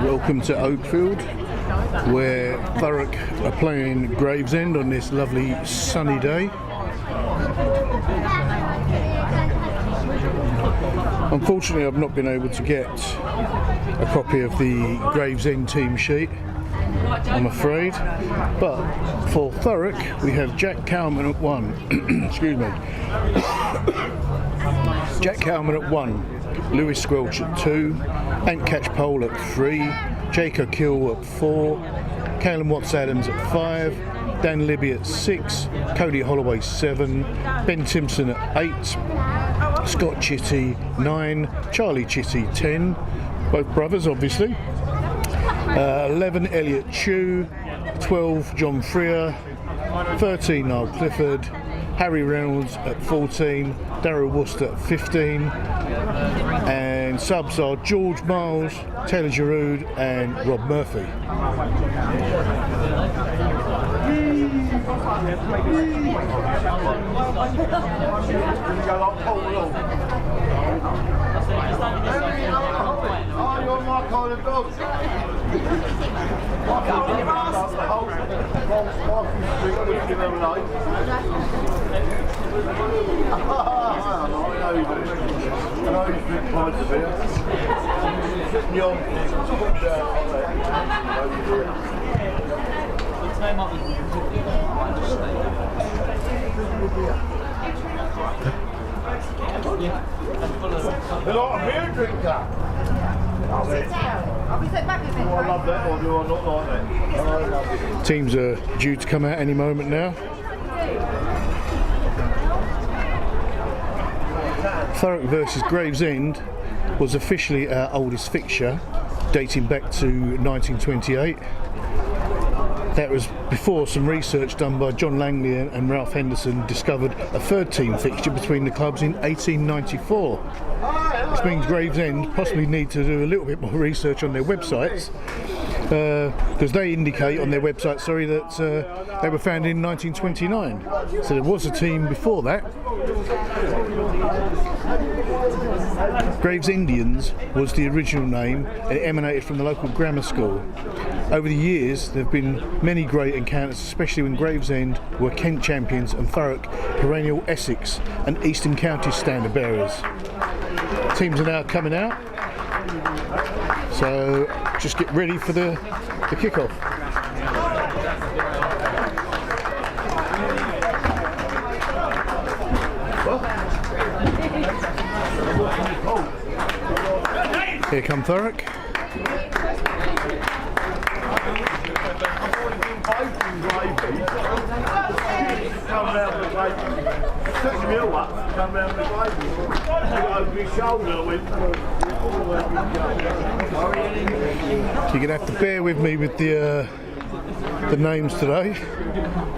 Welcome to Oakfield, where Thurrock are playing Gravesend on this lovely sunny day. Unfortunately, I've not been able to get a copy of the Gravesend team sheet, I'm afraid, but for Thurrock we have Jack Cowman at 1. Excuse me. Jack Cowman at 1, Lewis Squelch at 2, Ant Catchpole at 3, Jake O'Kill at 4, Caleb Watts-Adams at 5, Dan Libby at 6, Cody Holloway 7, Ben Timpson at 8, Scott Chitty 9, Charlie Chitty 10, both brothers obviously, 11 Elliot Chew, 12 John Freer, 13 Niall Clifford, Harry Reynolds at 14, Darryl Worcester at 15, and subs are George Miles, Taylor Giroud and Rob Murphy. Oh, you're my kind of dog. They're not a beer drinker. Sit down. I'll be sitting back in a minute. Do I love that or do I not like that? Teams are due to come out any moment now. Thurrock versus Gravesend was officially our oldest fixture, dating back to 1928. That was before some research done by John Langley and Ralph Henderson discovered a third team fixture between the clubs in 1894. This means Gravesend possibly need to do a little bit more research on their websites, because they indicate on their website, that they were founded in 1929. So there was a team before that. Gravesendians was the original name, and it emanated from the local grammar school. Over the years there have been many great encounters, especially when Gravesend were Kent champions and Thurrock perennial Essex and Eastern Counties standard bearers. Teams are now coming out, so just get ready for the kick-off. Here come Thurrock. You're going to have to bear with me with the names today.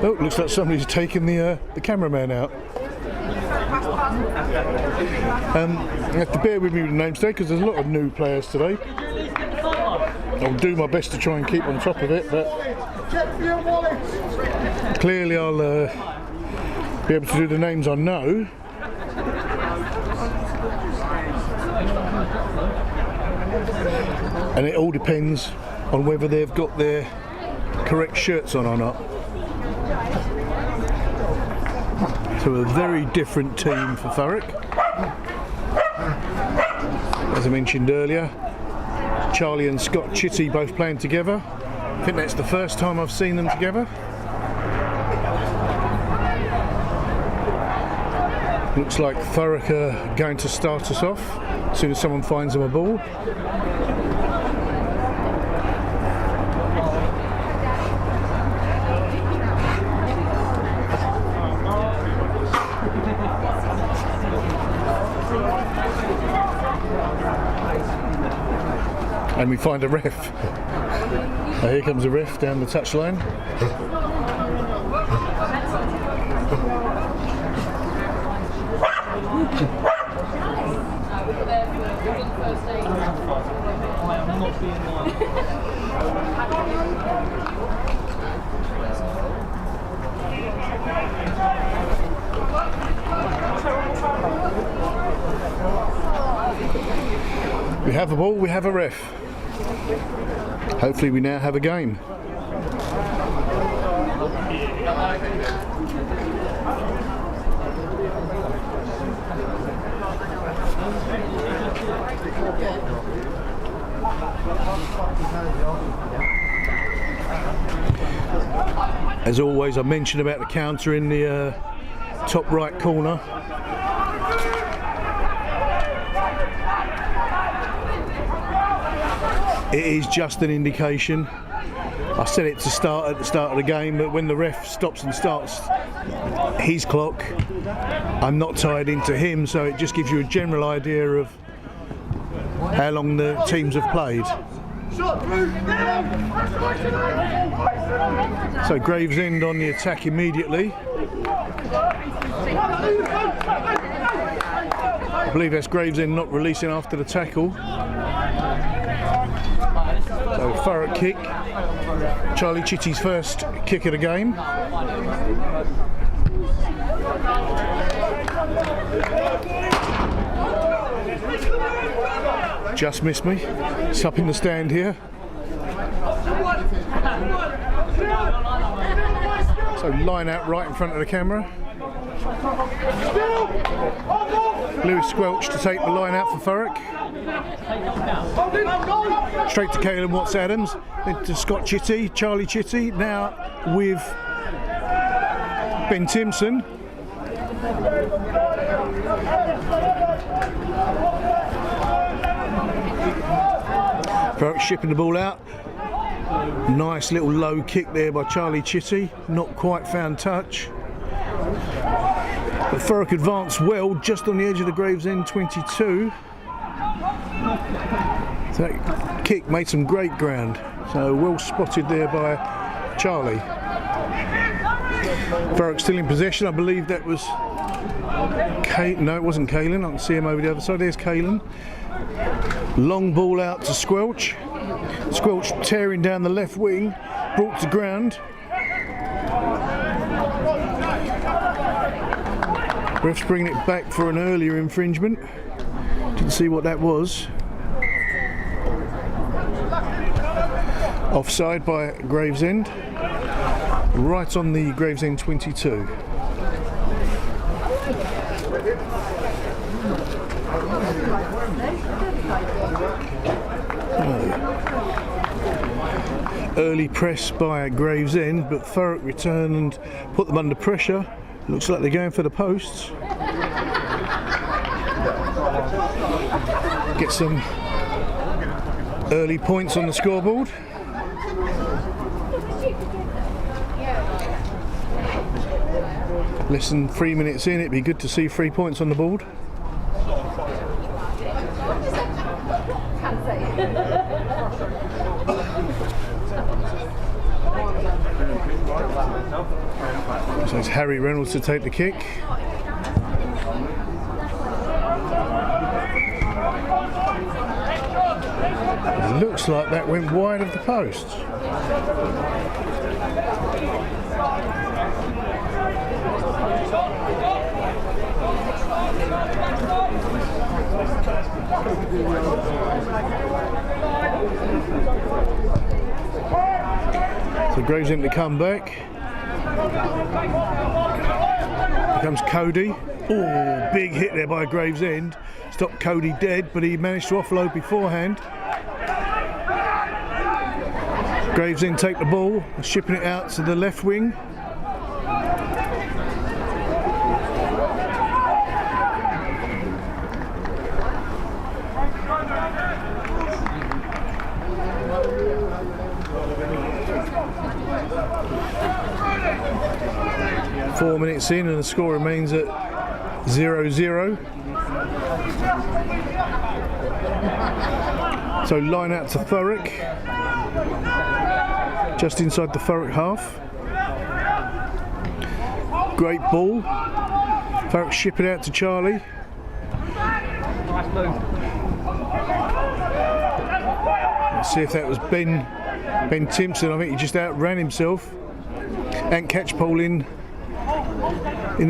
Oh, looks like somebody's taken the cameraman out. You have to bear with me with the names today because there's a lot of new players today. I'll do my best to try and keep on top of it, but clearly I'll be able to do the names I know. And it all depends on whether they've got their correct shirts on or not. So a very different team for Thurrock. As I mentioned earlier, Charlie and Scott Chitty both playing together. I think that's the first time I've seen them together. Looks like Thurrock are going to start us off as soon as someone finds them a ball. And we find a ref. Here comes a ref down the touchline. We have a ball, we have a ref. Hopefully we now have a game. As always, I mentioned about the counter in the top right corner. It is just an indication. I said it to start at the start of the game, but when the ref stops and starts his clock, I'm not tied into him, so it just gives you a general idea of how long the teams have played. So Gravesend on the attack immediately. I believe that's Gravesend not releasing after the tackle. So Thurrock kick. Charlie Chitty's first kick of the game. Just missed me. It's up in the stand here. So line out right in front of the camera. Lewis Squelch to take the line out for Thurrock. Straight to Caelan Watts-Adams, then to Scott Chitty, Charlie Chitty, now with Ben Timpson. Thurrock shipping the ball out. Nice little low kick there by Charlie Chitty, not quite found touch. But Thurrock advanced well, just on the edge of the Gravesend 22. So that kick made some great ground. So well spotted there by Charlie. Thurrock still in possession. I believe that was no, it wasn't Caelan. I can see him over the other side. There's Caelan. Long ball out to Squelch. Squelch tearing down the left wing, brought to ground. Ref's bringing it back for an earlier infringement. Didn't see what that was. Offside by Gravesend. Right on the Gravesend 22. Early press by Gravesend, but Thurrock return and put them under pressure. Looks like they're going for the posts. Get some early points on the scoreboard. Less than 3 minutes in, it'd be good to see 3 points on the board. So it's Harry Reynolds to take the kick. It looks like that went wide of the post. So Gravesend to come back. Here comes Cody. Oh, big hit there by Gravesend. Stopped Cody dead, but he managed to offload beforehand. Gravesend take the ball, shipping it out to the left wing. Four minutes in and the score remains at 0-0. So line out to Thurrock, just inside the Thurrock half. Great ball. Thurrock ship it out to Charlie. Let's see if that was Ben Timpson. I think he just outran himself. And Catchpole in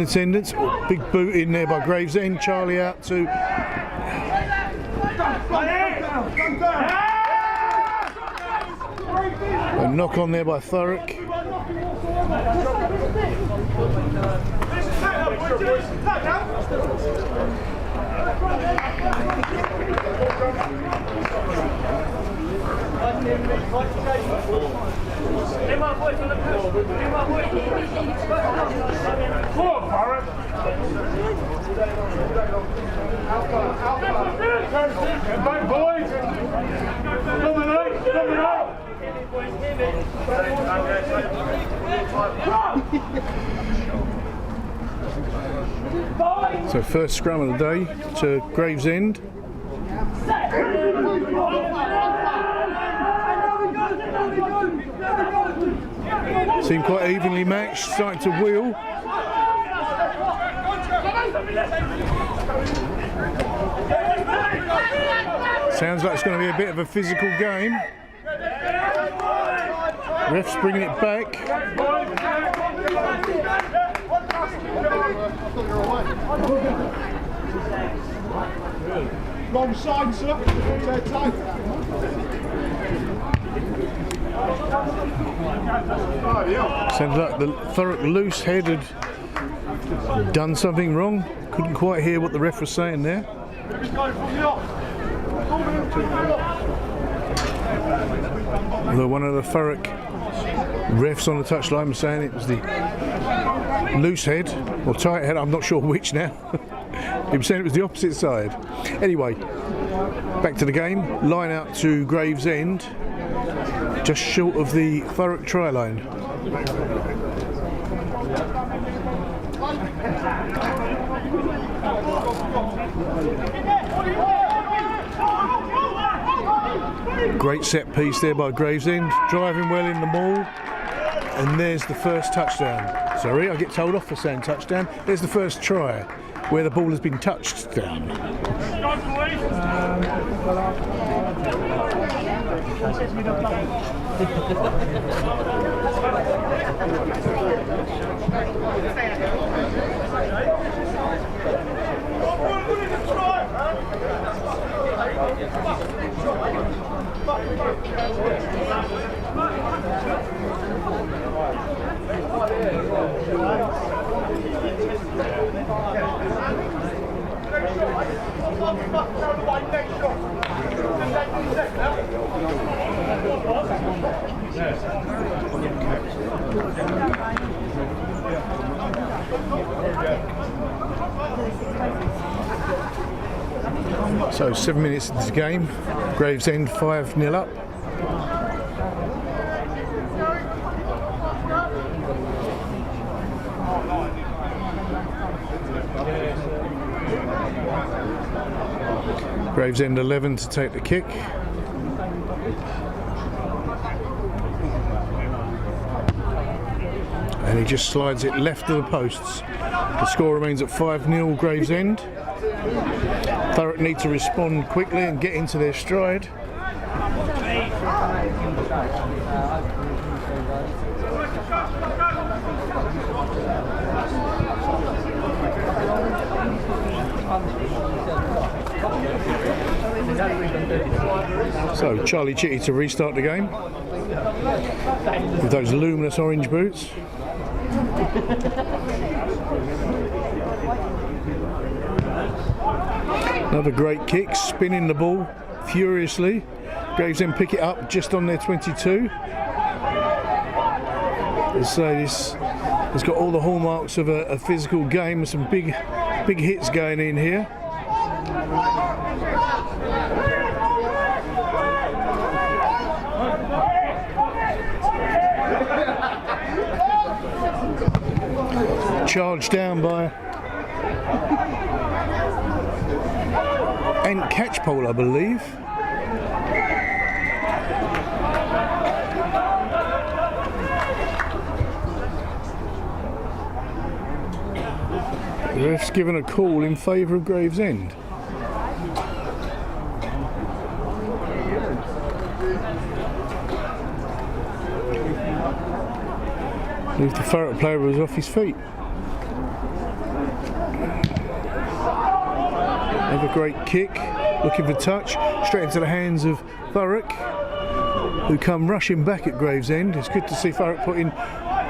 attendance. Big boot in there by Gravesend. Charlie out to A knock on there by Thurrock. So first scrum of the day to Gravesend. Seem quite evenly matched, starting to wheel. Sounds like it's going to be a bit of a physical game. Ref's bringing it back. Wrong side, sir. Sounds like the Thurrock loose head had done something wrong. Couldn't quite hear what the ref was saying there. Although one of the Thurrock refs on the touchline was saying it was the loose head or tight head, I'm not sure which now. He was saying it was the opposite side. Anyway, back to the game. Line out to Gravesend, just short of the Thurrock try line. Great set piece there by Gravesend, driving well in the maul, and there's the first touchdown. Sorry, I get told off for saying touchdown. There's the first try, where the ball has been touched down. So 7 minutes into the game, Gravesend 5-0 up. Gravesend 11 to take the kick. And he just slides it left of the posts. The score remains at 5-0 Gravesend. Thurrock need to respond quickly and get into their stride. So Charlie Chitty to restart the game with those luminous orange boots. Another great kick, spinning the ball furiously. Gravesend pick it up just on their 22. So this has got all the hallmarks of a physical game with some big hits going in here. Charged down by and catch pole, I believe. The ref's given a call in favour of Gravesend. Leave the Thurrock player was off his feet. Another great kick. looking for touch, straight into the hands of Thurrock, who come rushing back at Gravesend. It's good to see Thurrock putting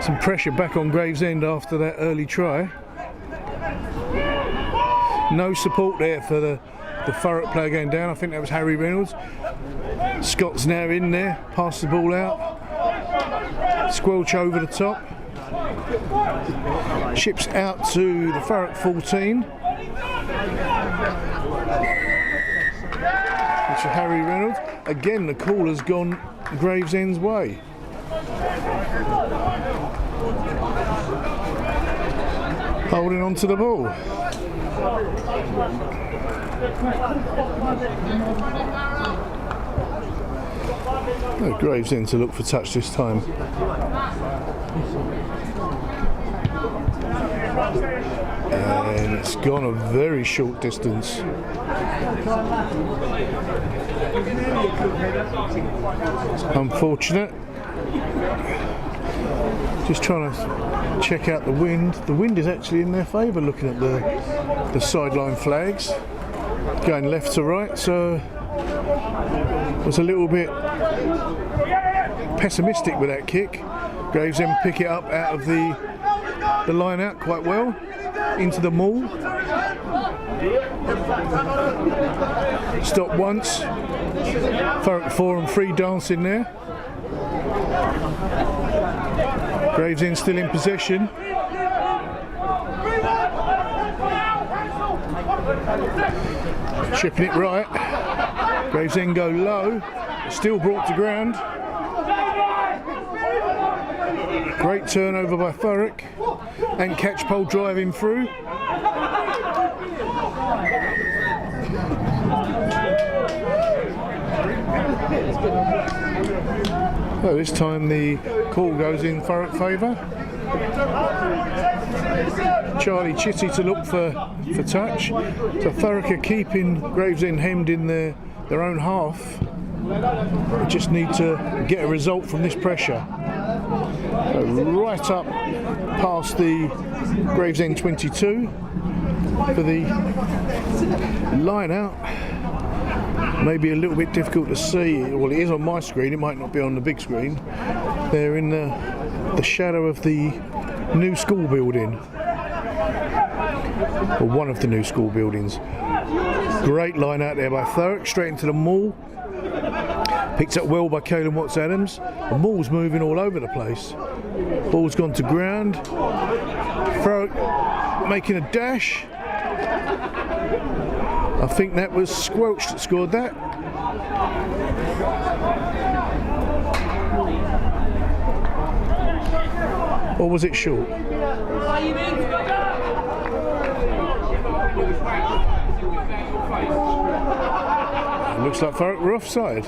some pressure back on Gravesend after that early try. No support there for the Thurrock player going down. I think that was Harry Reynolds. Scott's now in there, pass the ball out, squelch over the top, chips out to the Thurrock 14, which is Harry Reynolds. Again, the call has gone Gravesend's way. Holding on to the ball. Oh, Gravesend to look for touch this time. And it's gone a very short distance. Unfortunate. Just trying to check out the wind. The wind is actually in their favour, looking at the sideline flags. Going left to right, so was a little bit pessimistic with that kick. Gravesend pick it up out of the line out quite well into the maul. Stop once. Thurrock 4 and 3 dancing there. Gravesend still in possession. Chipping it right. Gravesend go low. Still brought to ground. Great turnover by Thurrock. And Catchpole driving through. So this time the call goes in Thurrock favour. Charlie Chitty to look for touch. So Thurrock are keeping Gravesend hemmed in their own half. They just need to get a result from this pressure. So right up past the Gravesend 22 for the line out. Maybe a little bit difficult to see. Well, it is on my screen, it might not be on the big screen. They're in the shadow of the new school building, or one of the new school buildings. Great line out there by Thurrock, straight into the maul. Picked up well by Caelan Watts-Adams. The maul's moving all over the place. Ball's gone to ground. Thurrock making a dash. I think that was Squelch that scored that. Or was it short? It looks like Thurrock were offside.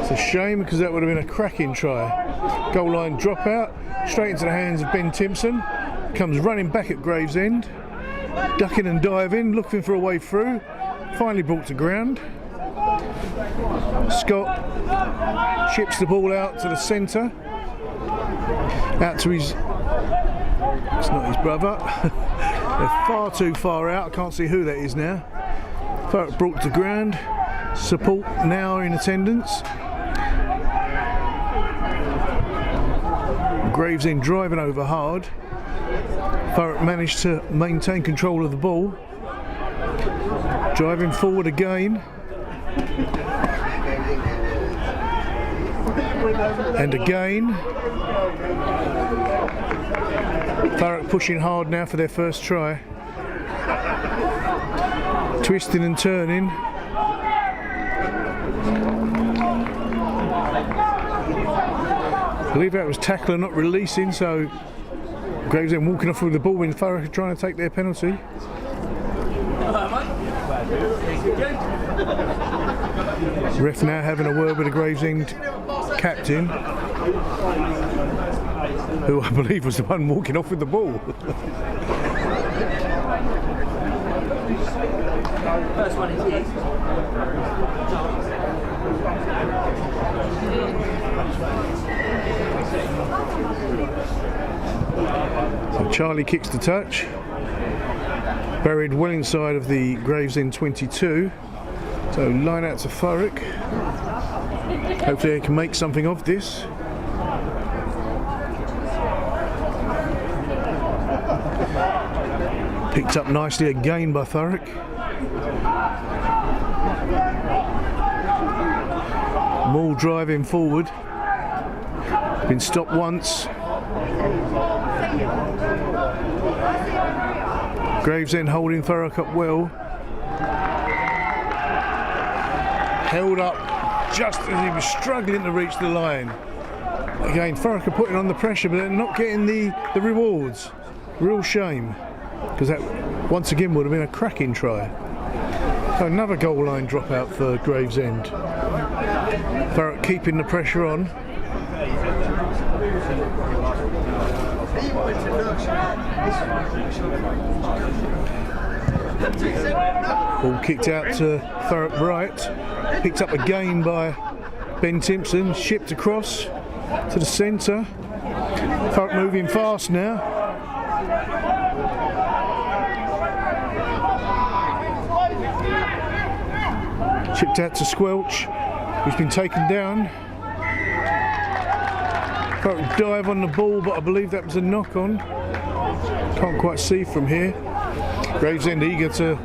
It's a shame because that would have been a cracking try. Goal line dropout, straight into the hands of Ben Timpson. Comes running back at Gravesend. Ducking and diving, looking for a way through. Finally brought to ground. Scott chips the ball out to the centre. Out to his... It's not his brother. They're far too far out. I can't see who that is now. Thurrock brought to ground. Support now in attendance. Gravesend driving over hard. Thurrock managed to maintain control of the ball. Driving forward again. And again. Thurrock pushing hard now for their first try. Twisting and turning. I believe that was tackler not releasing, so Gravesend walking off with the ball when Thurrock are trying to take their penalty. Ref now having a word with the Gravesend captain, who I believe was the one walking off with the ball. First one is his. So Charlie kicks the touch. Buried well inside of the Gravesend 22. So line out to Thurrock. Hopefully they can make something of this. Picked up nicely again by Thurrock. Maul driving forward. Been stopped once. Gravesend holding Thurrock up well. Held up just as he was struggling to reach the line. Again, Thurrock are putting on the pressure, but they're not getting the rewards. Real shame, because that once again would have been a cracking try. So another goal line dropout for Gravesend. Thurrock keeping the pressure on. Ball kicked out to Thurrock right. Picked up again by Ben Timpson. Shipped across to the centre. Thurrock moving fast now. Chipped out to Squelch, who's been taken down. Thurrock dive on the ball, but I believe that was a knock on. Can't quite see from here. Gravesend eager to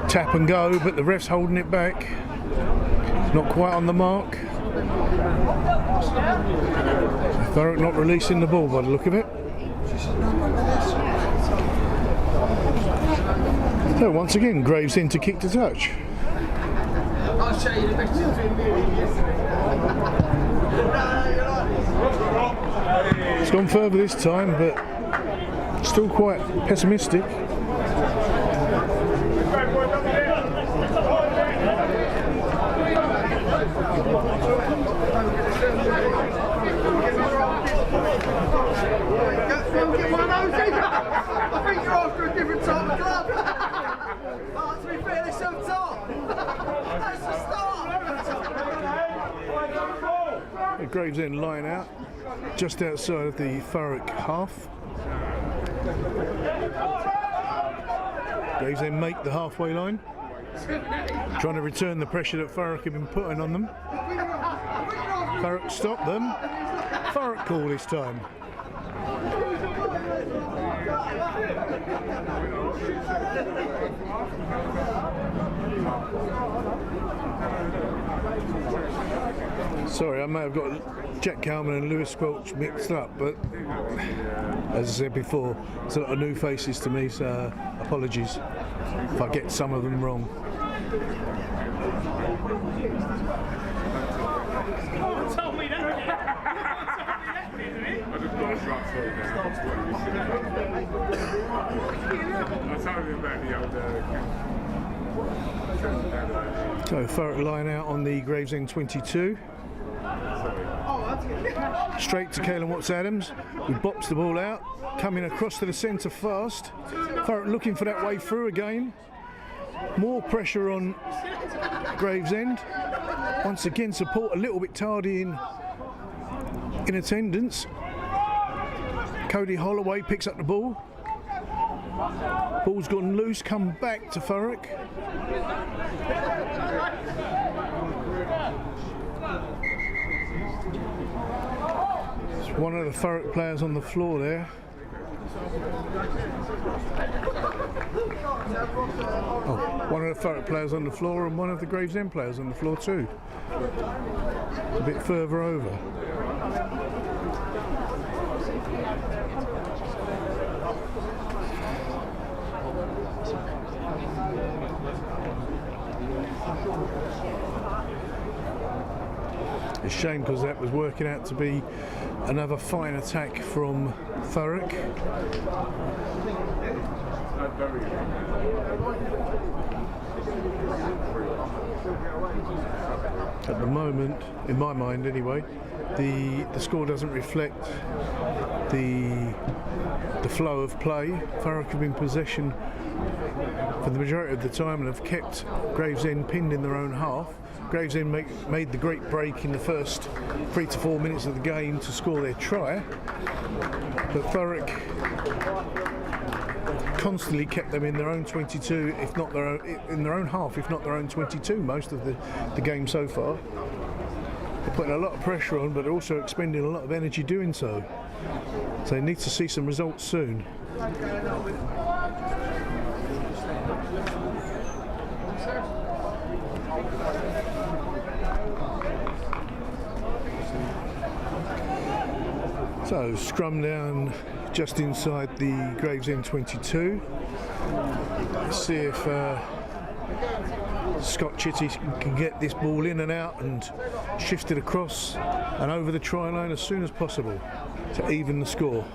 tap and go, but the ref's holding it back. Not quite on the mark. Thurrock not releasing the ball by the look of it. So once again, Gravesend to kick to touch. I'll show you the picture. It's gone further this time, but still quite pessimistic. I think you're after a different type of club. Oh, to be fair, they're so top. That's the start. Gravesend line out just outside of the Thurrock half. Gravesend make the halfway line, trying to return the pressure that Thurrock have been putting on them. Thurrock stopped them. Thurrock call this time. Sorry, I may have got Jack Calman and Lewis Squelch mixed up, but as I said before, there's a lot of new faces to me, so apologies if I get some of them wrong. So Thurrock line out on the Gravesend 22. Straight to Caelan Watts-Adams, who bops the ball out, coming across to the centre fast. Thurrock looking for that way through again. More pressure on Gravesend. Once again, support a little bit tardy in attendance. Cody Holloway picks up the ball. Ball's gone loose, come back to Thurrock. It's one of the Thurrock players on the floor there. Oh, one of the Thurrock players on the floor and one of the Gravesend players on the floor too. A bit further over. It's a shame because that was working out to be another fine attack from Thurrock. At the moment, in my mind anyway, the score doesn't reflect the flow of play. Thurrock have been in possession for the majority of the time and have kept Gravesend pinned in their own half. Gravesend made the great break in the first 3 to 4 minutes of the game to score their try, but Thurrock constantly kept them in their own 22, if not their own, in their own half, if not their own 22, most of the game so far. They're putting a lot of pressure on, but they're also expending a lot of energy doing so. So they need to see some results soon. So scrum down just inside the Gravesend 22. Let's see if Scott Chitty can get this ball in and out and shift it across and over the try line as soon as possible to even the score.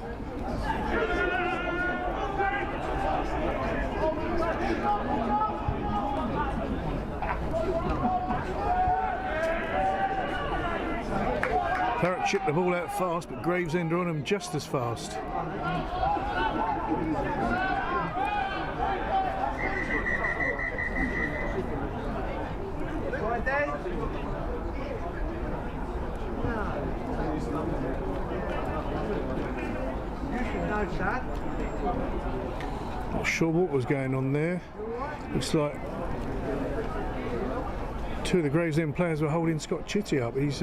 Thurrock chipped the ball out fast, but Gravesend are on him just as fast. Not sure what was going on there. Looks like two of the Gravesend players were holding Scott Chitty up. He's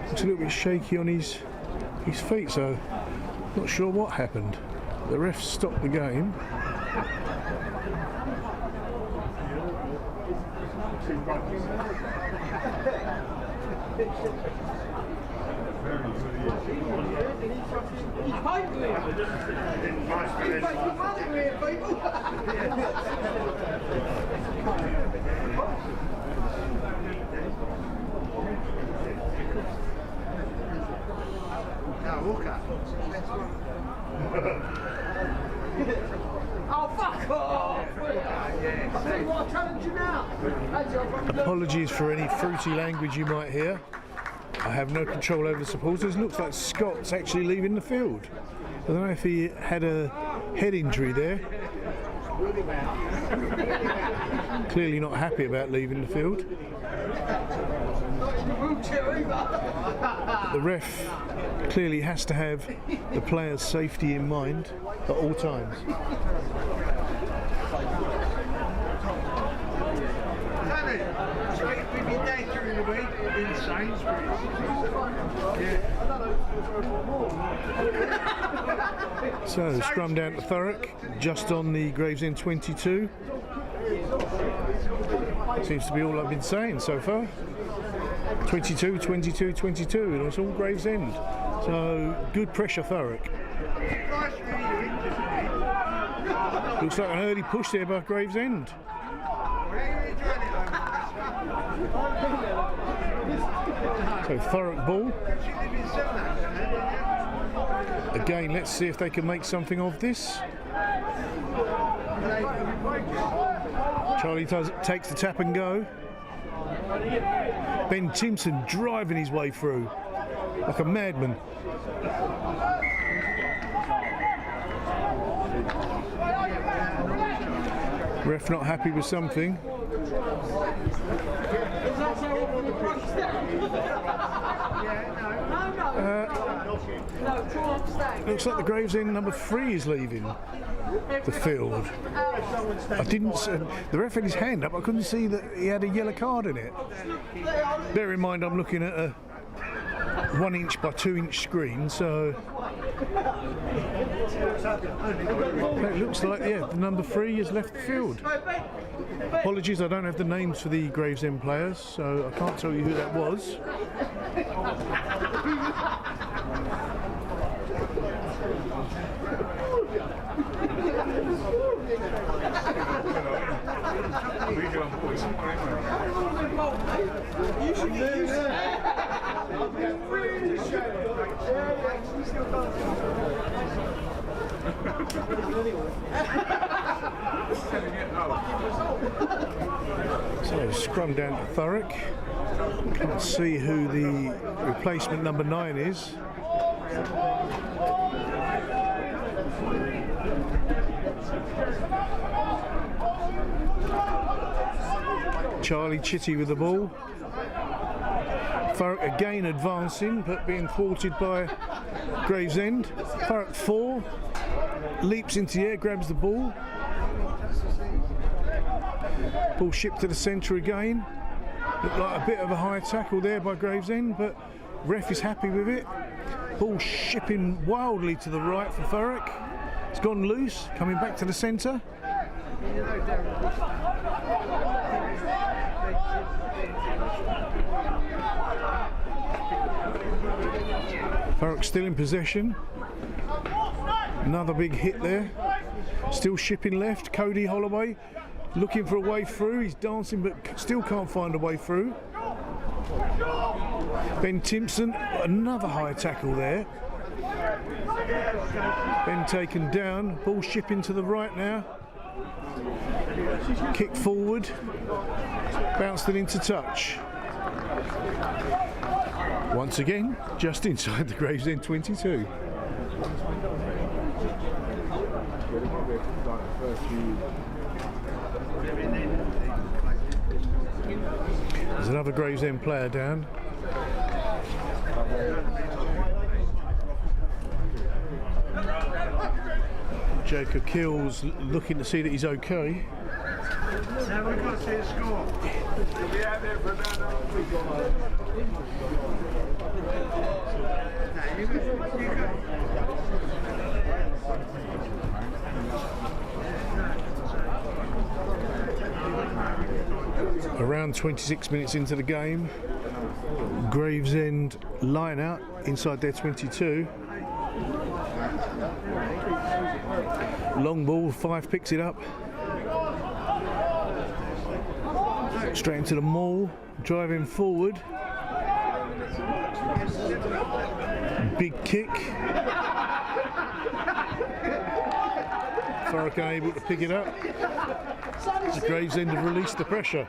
looks a little bit shaky on his feet, so not sure what happened. The ref stopped the game. Oh, fuck off! I'll tell you what, I'll challenge you now. Apologies for any fruity language you might hear. I have no control over the supporters. Looks like Scott's actually leaving the field. I don't know if he had a head injury there. Clearly not happy about leaving the field. The ref clearly has to have the player's safety in mind at all times. So scrum down to Thurrock, just on the Gravesend 22. Seems to be all I've been saying so far. 22, 22, 22, and it's all Gravesend. So good pressure, Thurrock. Looks like an early push there by Gravesend. So Thurrock ball. Again, let's see if they can make something of this. Charlie takes the tap and go. Ben Timpson driving his way through like a madman. Ref not happy with something. Looks like the Gravesend number 3 is leaving the field. I didn't see, the ref had his hand up, I couldn't see that he had a yellow card in it. Bear in mind I'm looking at a 1 inch by 2 inch screen, so it looks like, yeah, the number 3 has left the field. Apologies, I don't have the names for the Gravesend players, so I can't tell you who that was. So scrum down to Thurrock. Can't see who the replacement number 9 is. Charlie Chitty with the ball. Thurrock again advancing, but being thwarted by Gravesend. Thurrock 4, leaps into the air, grabs the ball. Ball shipped to the centre again. Looked like a bit of a high tackle there by Gravesend, but ref is happy with it. Ball shipping wildly to the right for Thurrock. It's gone loose, coming back to the centre. Thurrock still in possession. Another big hit there. Still shipping left. Cody Holloway looking for a way through. He's dancing but still can't find a way through. Ben Timpson, another high tackle there. Ben taken down. Ball shipping to the right now. Kick forward. Bounced it into touch. Once again, just inside the Gravesend 22. There's another Gravesend player down. Jacob Kills looking to see that he's okay. Now we've got to see the score. You'll be out there for about Around 26 minutes into the game, Gravesend line out inside their 22. Long ball, 5 picks it up. Straight into the maul, driving forward. Big kick. Thurrock unable to pick it up. The Gravesend have released the pressure.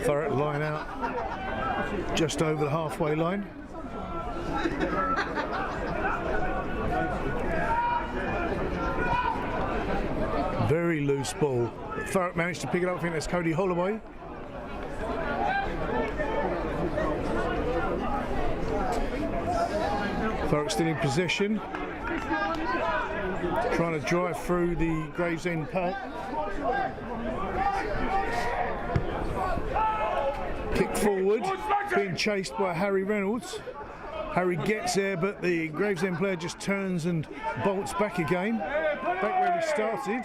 Thurrock line out just over the halfway line. Very loose ball. Thurrock managed to pick it up. I think that's Cody Holloway. Thurrock still in possession. Trying to drive through the Gravesend pack. Kick forward, being chased by Harry Reynolds. Harry gets there, but the Gravesend player just turns and bolts back again. Back where he started.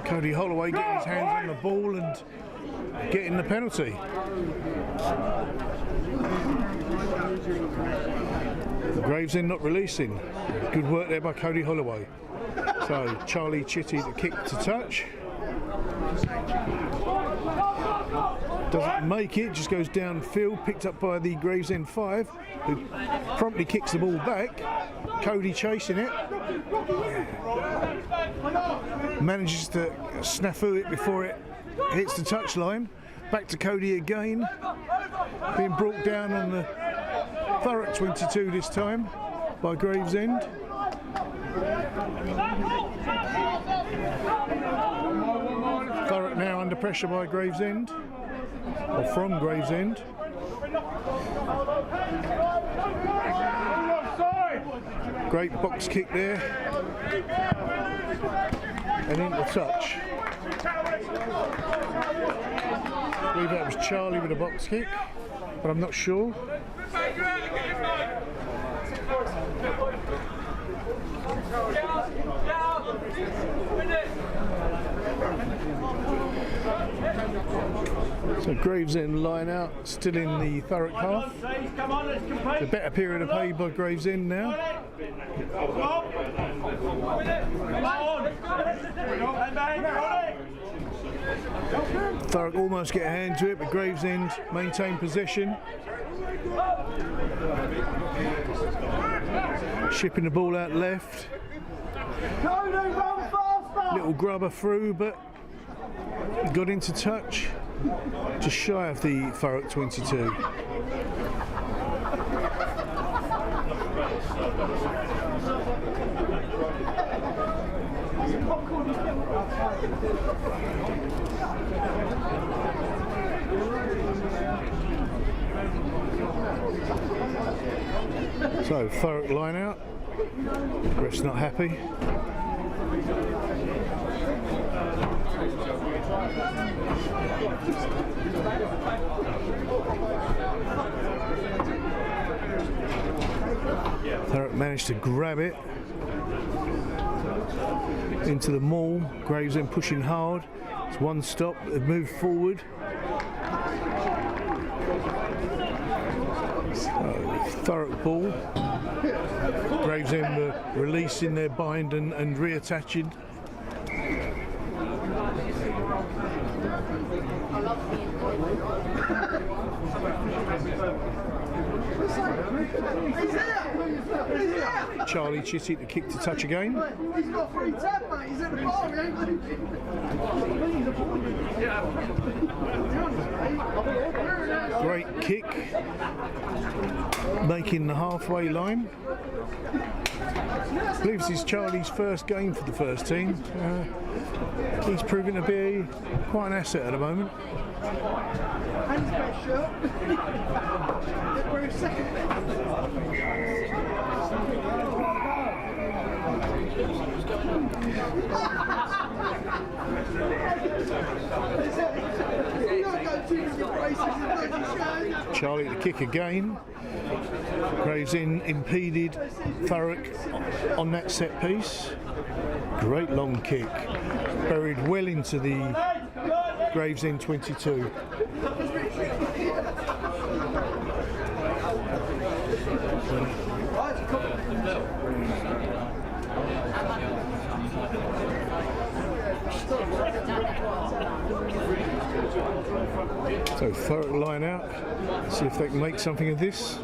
Cody Holloway getting his hands on the ball and getting the penalty. Gravesend not releasing. Good work there by Cody Holloway. So Charlie Chitty the kick to touch. Doesn't make it, just goes downfield, picked up by the Gravesend 5, who promptly kicks the ball back. Cody chasing it. Manages to snafu it before it hits the touchline. Back to Cody again. Being brought down on the Thurrock 22 this time by Gravesend. Thurrock now under pressure by Gravesend, or from Gravesend. Great box kick there, and into touch. I believe that was Charlie with a box kick, but I'm not sure. So Gravesend line out, still in the Thurrock half. It's a better period of play by Gravesend now. Thurrock almost get a hand to it, but Gravesend maintain possession. Shipping the ball out left. Little grubber through, but got into touch. Just shy of the Thurrock 22. So Thurrock line out, ref's not happy. Thurrock managed to grab it into the maul. Gravesend pushing hard. It's one stop, they've moved forward. Thurrock ball. Gravesend releasing their bind and reattaching. Charlie Chitty to kick to touch again. He's got 310, mate. He's at the bar. He ain't leaving. Great kick, making the halfway line. I believe this is Charlie's first game for the first team. He's proving to be quite an asset at the moment. And his best shirt. We're in second. Charlie to kick again. Gravesend impeded Thurrock on that set piece. Great long kick. Buried well into the Gravesend 22. So Thurrock line out, see if they can make something of this.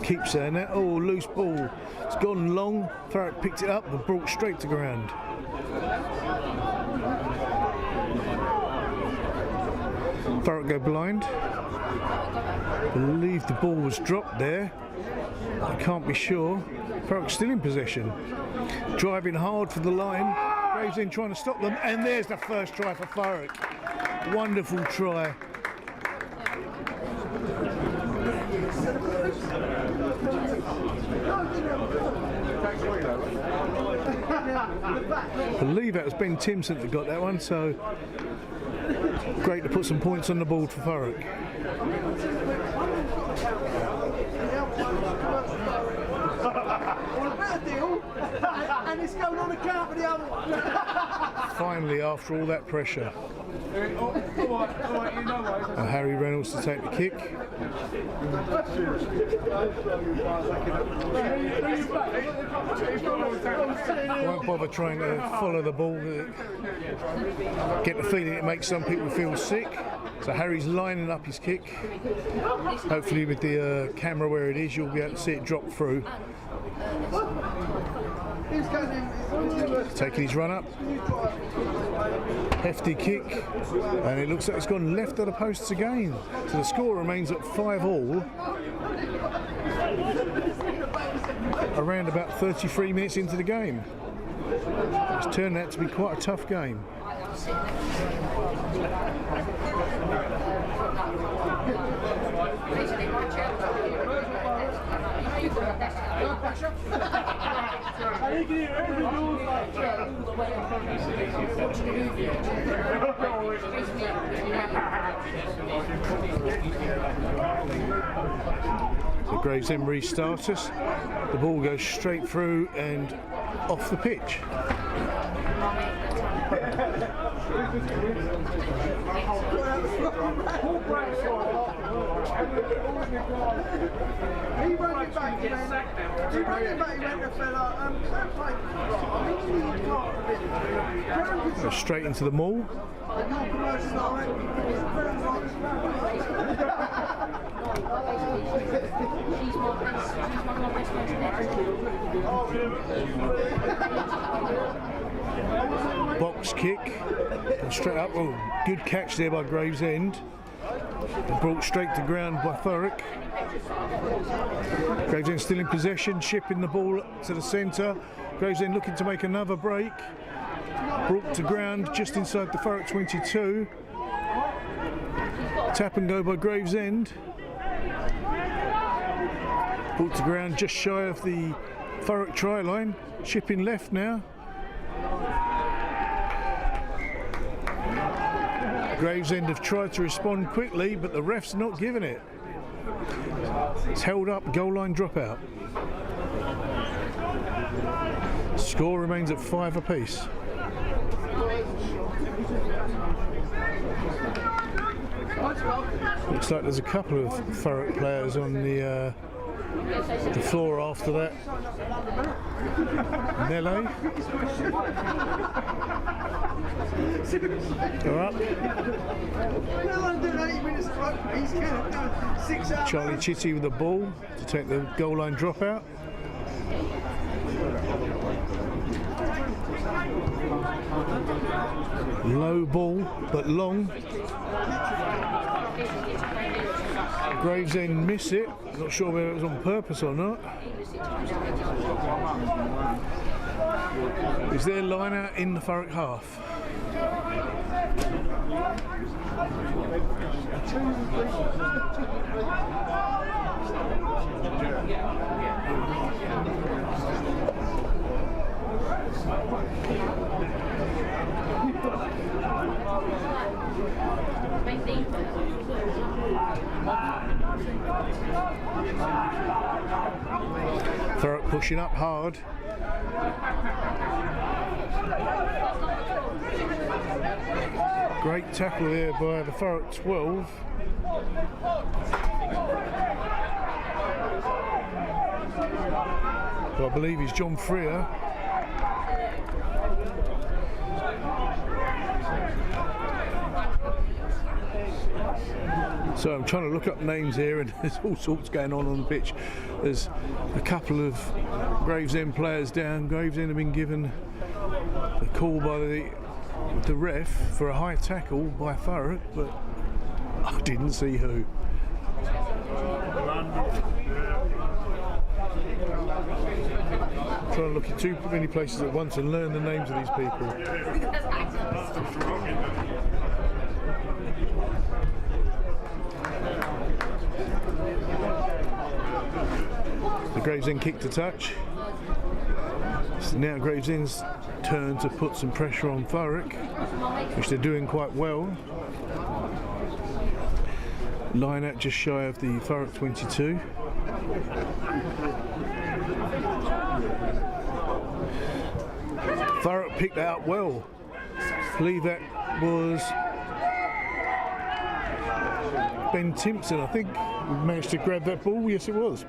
Keep saying that. Oh, loose ball. It's gone long. Thurrock picked it up and brought straight to ground. Thurrock go blind. Believe the ball was dropped there. I can't be sure. Thurrock's still in possession. Driving hard for the line. Gravesend trying to stop them, and there's the first try for Thurrock. Wonderful try. I believe that was Ben Timson that got that one, so great to put some points on the board for Thurrock. And it's going on account of the other one. Finally, after all that pressure. Harry Reynolds to take the kick. Won't bother trying to follow the ball. Get the feeling it makes some people feel sick. So Harry's lining up his kick. Hopefully with the camera where it is, you'll be able to see it drop through. Taking his run up. Hefty kick. And it looks like it's gone left of the posts again. So the score remains at 5-all. Around about 33 minutes into the game. It's turned out to be quite a tough game. So Gravesend restart us. The ball goes straight through and off the pitch. He ran it back, he went to fella, Go straight into the maul. Box kick, and straight up. Oh, good catch there by Gravesend. Brought straight to ground by Thurrock. Gravesend still in possession, shipping the ball to the centre. Gravesend looking to make another break. Brought to ground just inside the Thurrock 22. Tap and go by Gravesend. Brought to ground just shy of the Thurrock try line. Chipping left now. Gravesend have tried to respond quickly, but the ref's not giving it. It's held up, goal line dropout. Score remains at 5 apiece. Looks like there's a couple of Thurrock players on the floor after that. Melee. All up. Charlie Chitty with the ball to take the goal line dropout. Low ball but long. Gravesend miss it. Not sure whether it was on purpose or not. Is their line out in the Thurrock half? Thurrock pushing up hard. Great tackle there by the Thurrock 12. Well, I believe he's John Freer. So I'm trying to look up names here, and there's all sorts going on the pitch. There's a couple of Gravesend players down. Gravesend have been given a call by the ref for a high tackle by Thurrock, but I didn't see who. Trying to look at too many places at once and learn the names of these people. The Gravesend kick to touch. So now Gravesend's turn to put some pressure on Thurrock, which they're doing quite well. Line out just shy of the Thurrock 22. Thurrock picked that up well. I believe that was Ben Timpson, I think, managed to grab that ball. Yes, it was.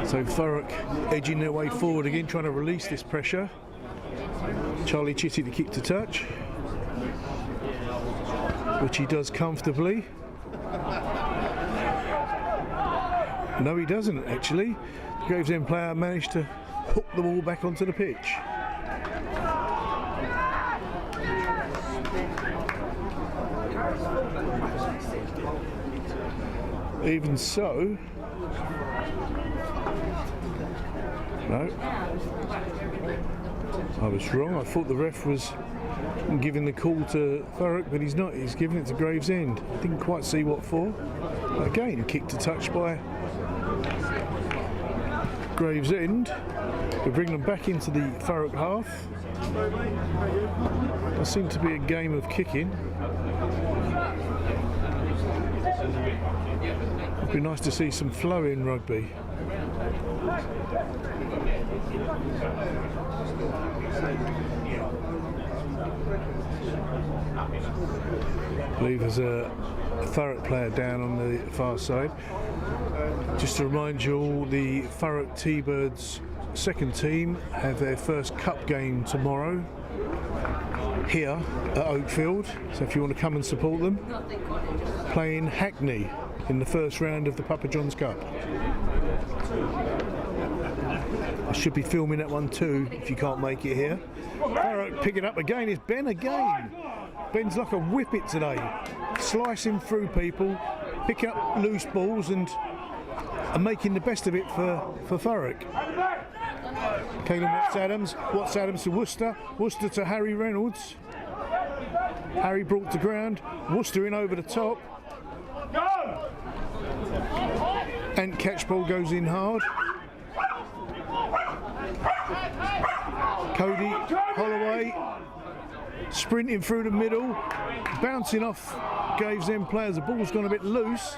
So Thurrock edging their way forward again, trying to release this pressure. Charlie Chitty to kick to touch, which he does comfortably. No, he doesn't actually. The Gravesend player managed to hook the ball back onto the pitch. Even so, no, I was wrong. I thought the ref was giving the call to Thurrock, but he's not. He's giving it to Gravesend. Didn't quite see what for. Again, kick to touch by Gravesend. We bring them back into the Thurrock half. There seemed to be a game of kicking. It'd be nice to see some flow in rugby. I believe there's a Thurrock player down on the far side. Just to remind you all, the Thurrock T-Birds second team have their first cup game tomorrow here at Oakfield, so if you want to come and support them, playing Hackney in the first round of the Papa John's Cup. I should be filming that one too if you can't make it here. Thurrock pick it up again. It's Ben again. Ben's like a whippet today, slicing through people, picking up loose balls and making the best of it for Thurrock. Caleb Watts-Adams. Watts-Adams to Worcester. Worcester to Harry Reynolds. Harry brought to ground. Worcester in over the top. And Catchpole goes in hard. Cody Holloway sprinting through the middle, bouncing off Gravesend players. The ball's gone a bit loose.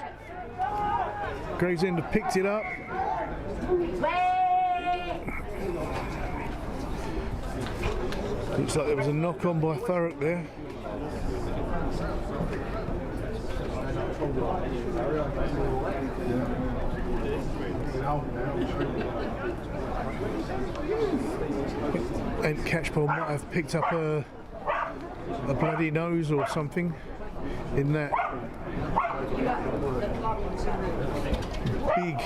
Gravesend have picked it up. Looks like there was a knock on by Thurrock there. And Catchpole might have picked up a bloody nose or something in that big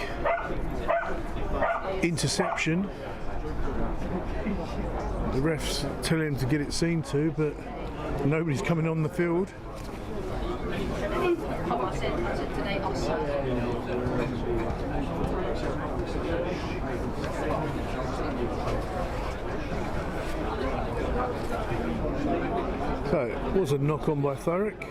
interception. The refs tell him to get it seen to, but nobody's coming on the field. So it was a knock on by Thurrock.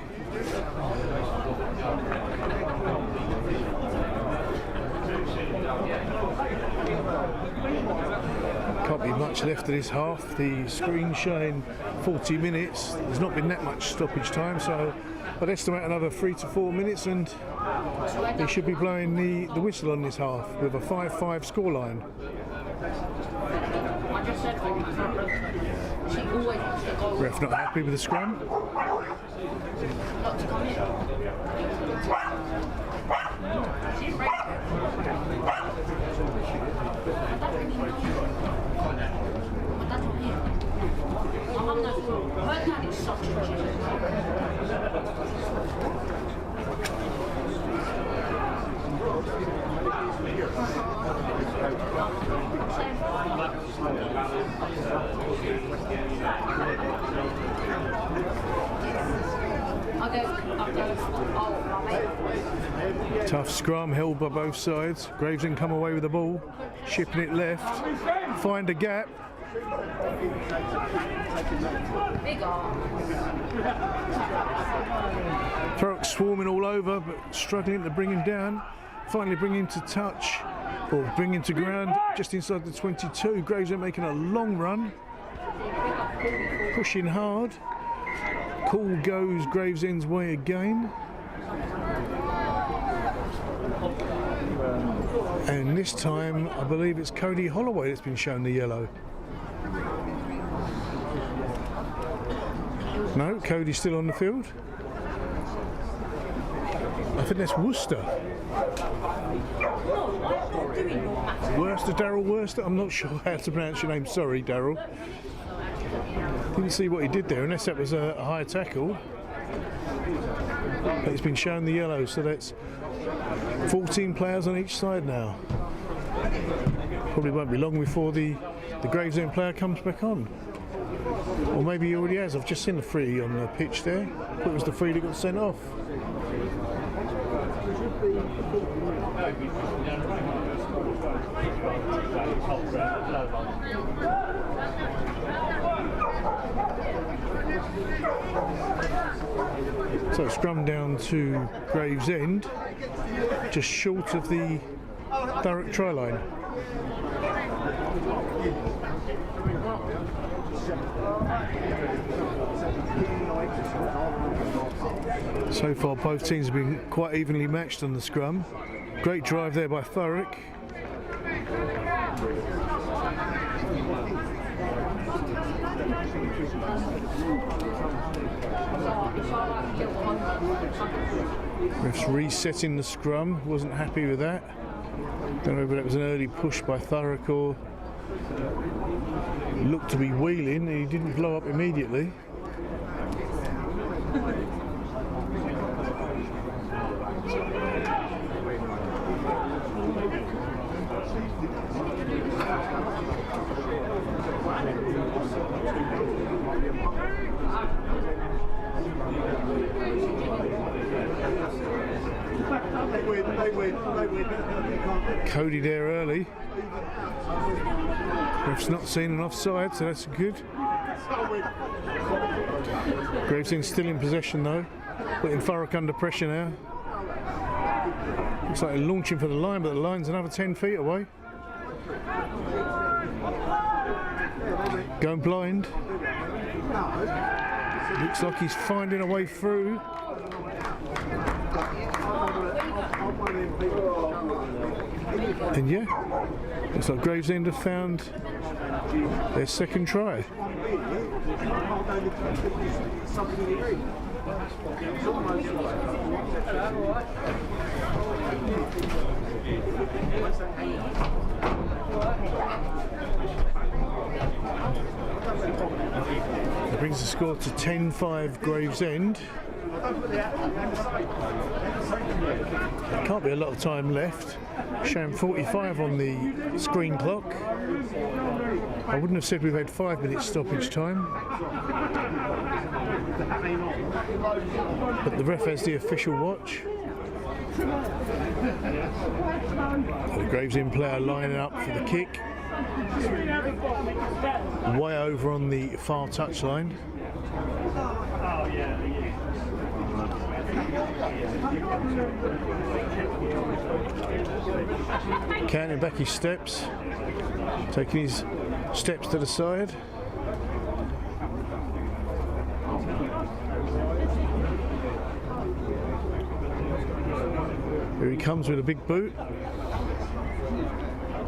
Can't be much left of this half. The screen showing 40 minutes. There's not been that much stoppage time, so I'd estimate another 3 to 4 minutes and they should be blowing the whistle on this half with a 5-5 scoreline. Ref not happy with the scrum. Tough scrum held by both sides. Gravesend come away with the ball, shipping it left, find a gap. Thurrock swarming all over, but struggling to bring him down. Finally bring him to touch, or bring him to ground just inside the 22. Gravesend making a long run, pushing hard. Call goes Gravesend's way again. And this time, I believe it's Cody Holloway that's been shown the yellow. No, Cody's still on the field. I think that's Worcester. Worcester, Daryl Worcester. I'm not sure how to pronounce your name. Sorry, Daryl. Didn't see what he did there, unless that was a high tackle. But he's been shown the yellow, so that's 14 players on each side now. Probably won't be long before the Gravesend player comes back on. Or maybe he already has. I've just seen the free on the pitch there. I thought it was the free that got sent off. So scrum down to Gravesend, just short of the Thurrock try line. So far both teams have been quite evenly matched on the scrum. Great drive there by Thurrock. Ref's resetting the scrum, wasn't happy with that. Don't know whether it was an early push by Thurrock or looked to be wheeling and he didn't blow up immediately. They win. Cody there early. Ref's not seen an offside, so that's good. Gravesend still in possession though, putting Thurrock under pressure now. Looks like they're launching for the line, but the line's another 10 feet away. Going blind. Looks like he's finding a way through. And yeah, looks like Gravesend have found their second try. It brings the score to 10-5 Gravesend. Can't be a lot of time left. Showing 45 on the screen clock. I wouldn't have said we've had 5 minutes stoppage time. But the ref has the official watch. The Gravesend player lining up for the kick. Way over on the far touchline. Counting back his steps, taking his steps to the side. Here he comes with a big boot,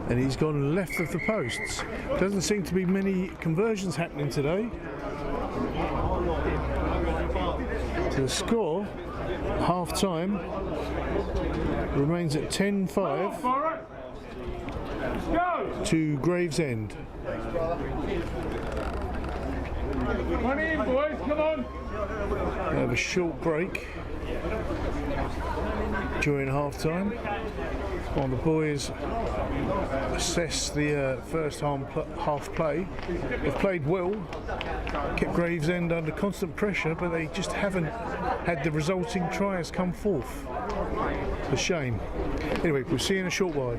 and he's gone left of the posts. Doesn't seem to be many conversions happening today. So the score, half time, remains at 10-5 to Gravesend. Come in, boys, come on. We have a short break during half time while the boys assess the first half play. They've played well, kept Gravesend under constant pressure, but they just haven't had the resulting tries come forth. It's a shame. Anyway, we'll see you in a short while.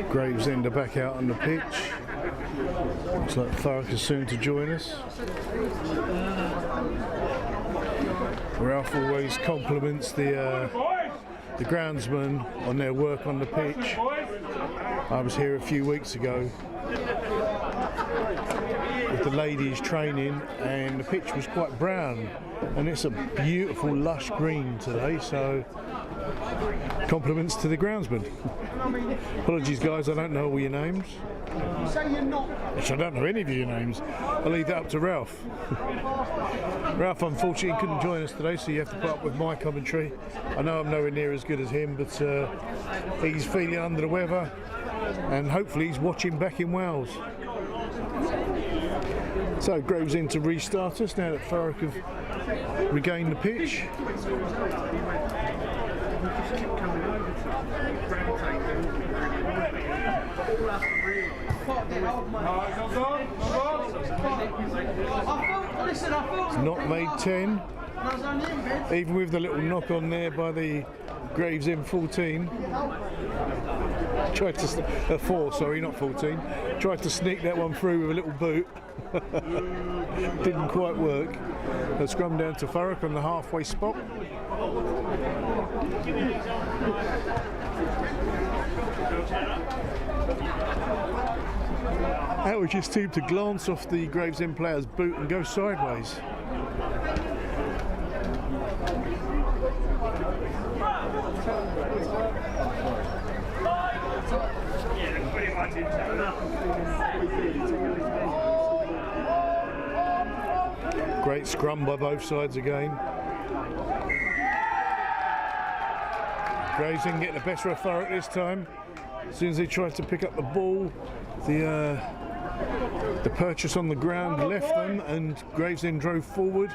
Gravesend are back out on the pitch. Looks like Thurrock is soon to join us. Ralph always compliments the groundsmen on their work on the pitch. I was here a few weeks ago with the ladies training, and the pitch was quite brown, and it's a beautiful lush green today, so compliments to the groundsmen. Apologies guys, I don't know all your names. Which I don't know any of your names. I'll leave that up to Ralph. Ralph unfortunately couldn't join us today, so you have to put up with my commentary. I know I'm nowhere near as good as him, but he's feeling under the weather, and hopefully he's watching back in Wales. So Gravesend to restart us now that Thurrock have regained the pitch. It's not made 10, even with the little knock on there by the Gravesend 14. Tried to 4, sorry, not 14. Tried to sneak that one through with a little boot. Didn't quite work. The scrum down to Thurrock on the halfway spot. Howard just seemed to glance off the Gravesend player's boot and go sideways. Great scrum by both sides again. Gravesend getting the better of Thurrock this time. As soon as they tried to pick up the ball, the purchase on the ground left them, and Gravesend drove forward,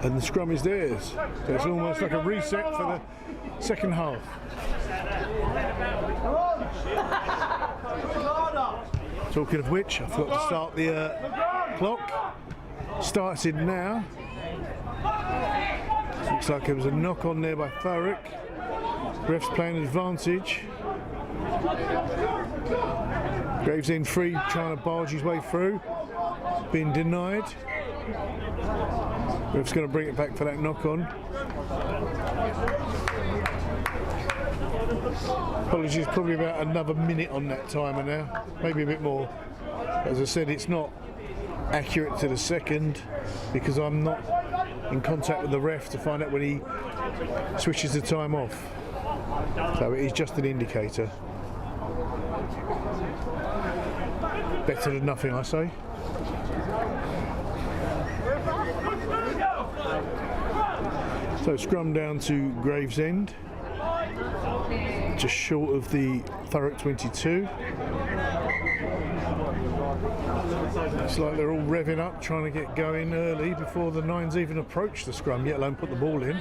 and the scrum is theirs. So it's almost like a reset for the second half. Talking of which, I forgot to start the clock. Started now. Looks like there was a knock on there by Thurrock. Ref's playing advantage. Gravesend free, trying to barge his way through. Being denied. Ref's going to bring it back for that knock on. Apologies, probably about another minute on that timer now. Maybe a bit more. As I said, it's not accurate to the second because I'm not in contact with the ref to find out when he switches the time off. So it is just an indicator. Better than nothing, I say. So scrum down to Gravesend, just short of the Thurrock 22. It's like they're all revving up, trying to get going early before the nines even approach the scrum, yet alone put the ball in.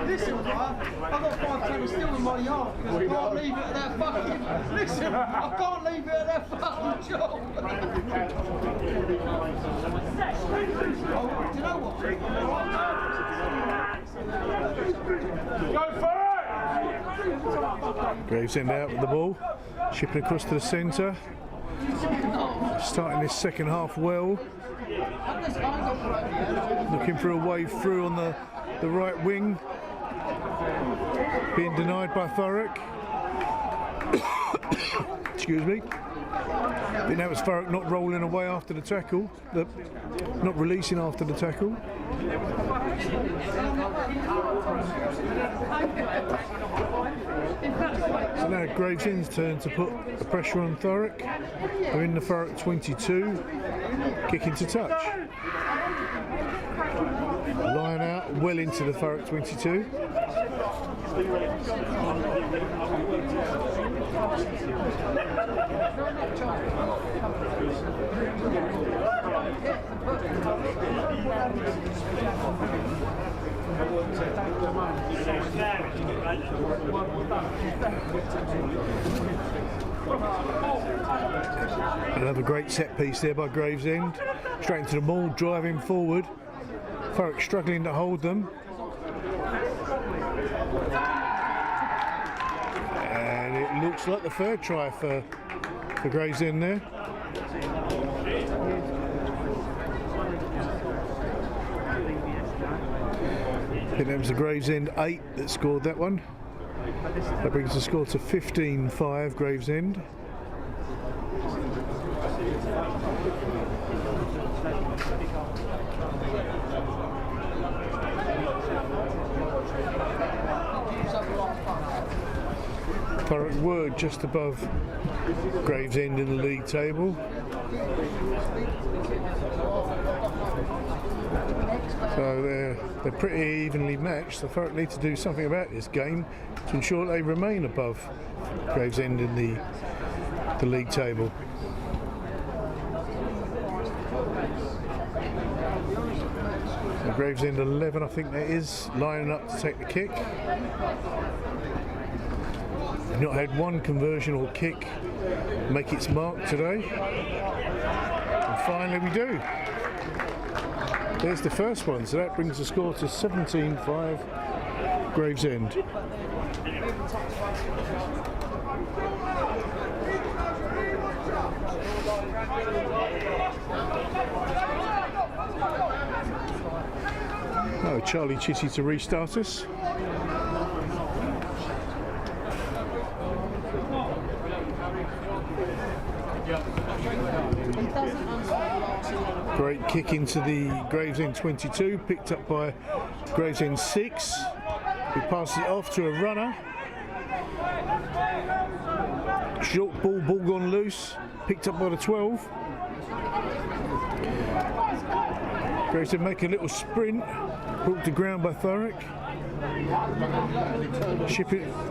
Listen, I've got 5 tables still in my yard because I can't leave it at that fucking. Listen, I can't leave it at that fucking job. Oh, do you know what? Go for it! Gravesend out with the ball, chipping across to the centre. Starting this second half well. Looking for a wave through on the right wing. Being denied by Thurrock. Excuse me. But now it's Thurrock not rolling away after the tackle, not releasing after the tackle. So now Gravesend's turn to put the pressure on Thurrock. We're in the Thurrock 22, kicking to touch. Line out, well into the Thurrock 22. Another great set piece there by Gravesend. Straight into the maul, driving forward. Thurrock struggling to hold them. And it looks like the third try for Gravesend there. I think that was the Gravesend 8 that scored that one. That brings the score to 15-5 Gravesend. Thurrock were just above Gravesend in the league table. So they're pretty evenly matched. So Thurrock need to do something about this game to ensure they remain above Gravesend in the league table. So Gravesend 11, I think that is, lining up to take the kick. Not had one conversion or kick make its mark today, and finally we do. There's the first one, so that brings the score to 17-5 Gravesend. Oh, Charlie Chitty to restart us. Great kick into the Gravesend 22, picked up by Gravesend 6, who passes it off to a runner. Short ball gone loose, picked up by the 12. Gravesend make a little sprint, brought to ground by Thurrock.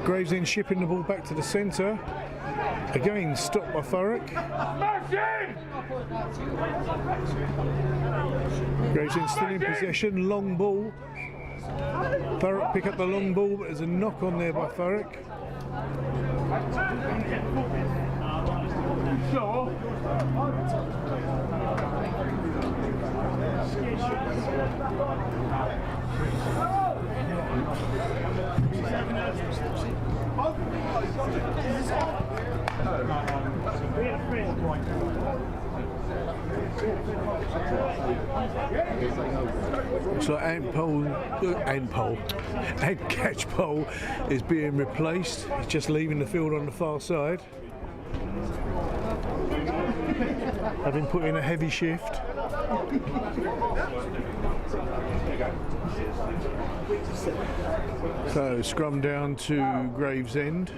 Gravesend shipping the ball back to the centre. Again stopped by Thurrock. Gravesend still in possession, long ball. Thurrock pick up the long ball, but there's a knock on there by Thurrock. Looks like and catch pole is being replaced. He's just leaving the field on the far side, having put in a heavy shift. So scrum down to Gravesend.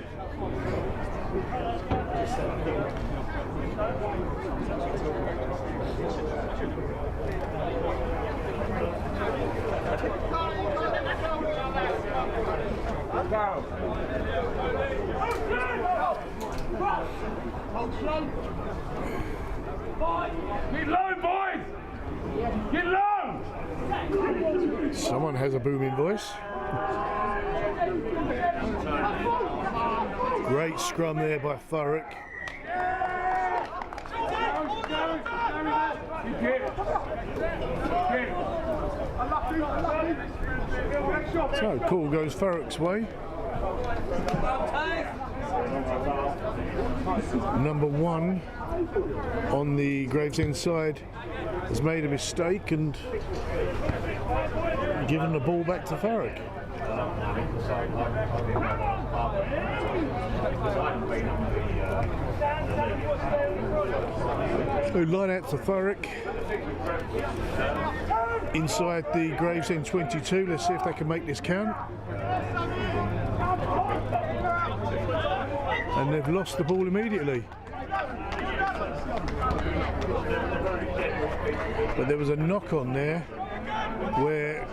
Get low, boys! Get low! Someone has a booming voice. Great scrum there by Thurrock. So call goes Thurrock's way. Number 1 on the Gravesend side has made a mistake and given the ball back to Thurrock. So line out to Thurrock inside the Gravesend 22. Let's see if they can make this count. And they've lost the ball immediately. But there was a knock on there where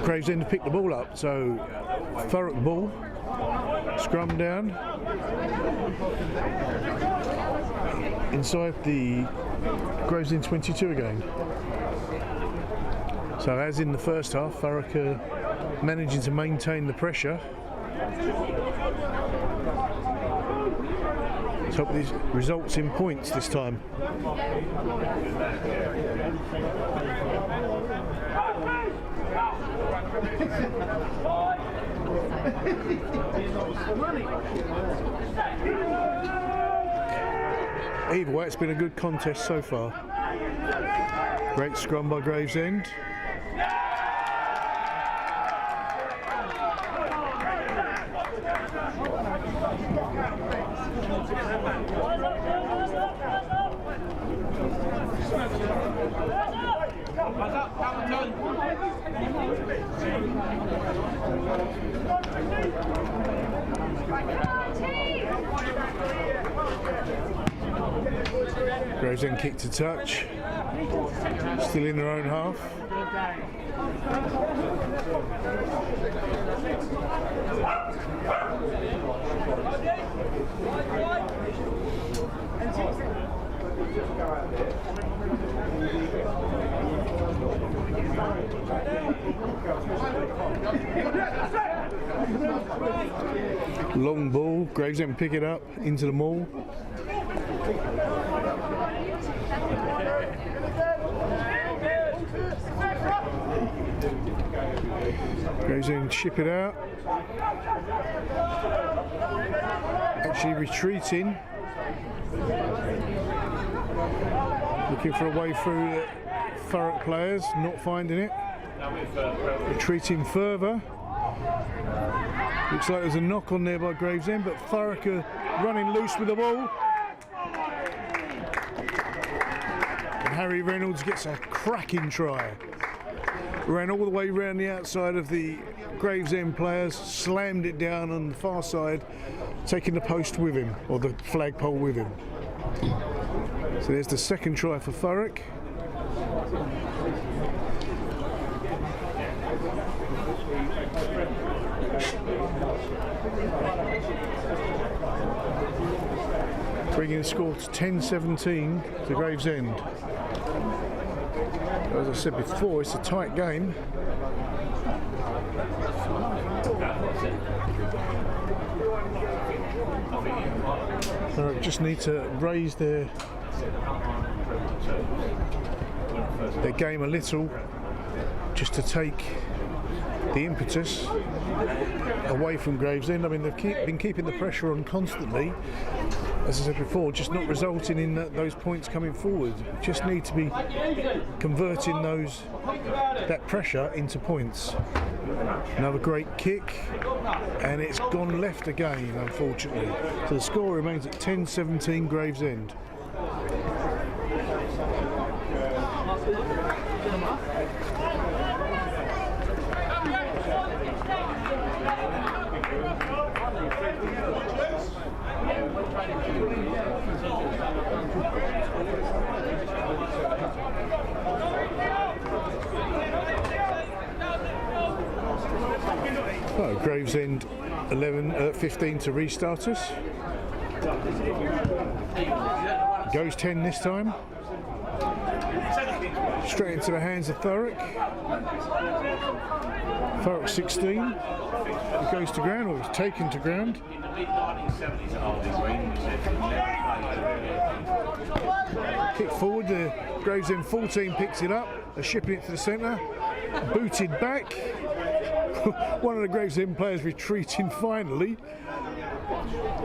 Gravesend picked the ball up. So Thurrock ball, scrum down inside the Gravesend 22 again. So as in the first half, Thurrock managing to maintain the pressure Let's hope these results in points this time. Either way, it's been a good contest so far. Great scrum by Gravesend. Gravesend kick to touch. Still in their own half. Long ball, Gravesend pick it up into the maul. Gravesend ship it out. Actually retreating. Looking for a way through the Thurrock players, not finding it. Retreating further. Looks like there's a knock on there by Gravesend, but Thurrock are running loose with the ball. And Harry Reynolds gets a cracking try. Ran all the way around the outside of the Gravesend players, slammed it down on the far side, taking the post with him, or the flagpole with him. So there's the second try for Thurrock. Bringing the score to 10-17 to Gravesend. As I said before, it's a tight game. Thurrock just need to raise their game a little, just to take the impetus away from Gravesend. I mean, they've been keeping the pressure on constantly, as I said before, just not resulting in those points coming forward. Just need to be converting that pressure into points. Another great kick, and it's gone left again, unfortunately. So the score remains at 10-17 Gravesend. Oh, Gravesend 15 to restart us. Goes 10 this time. Straight into the hands of Thurrock. Thurrock 16. It goes to ground, or it's taken to ground. Kick forward, the Gravesend 14 picks it up. They're shipping it to the centre. Booted back. One of the Gravesend players retreating finally.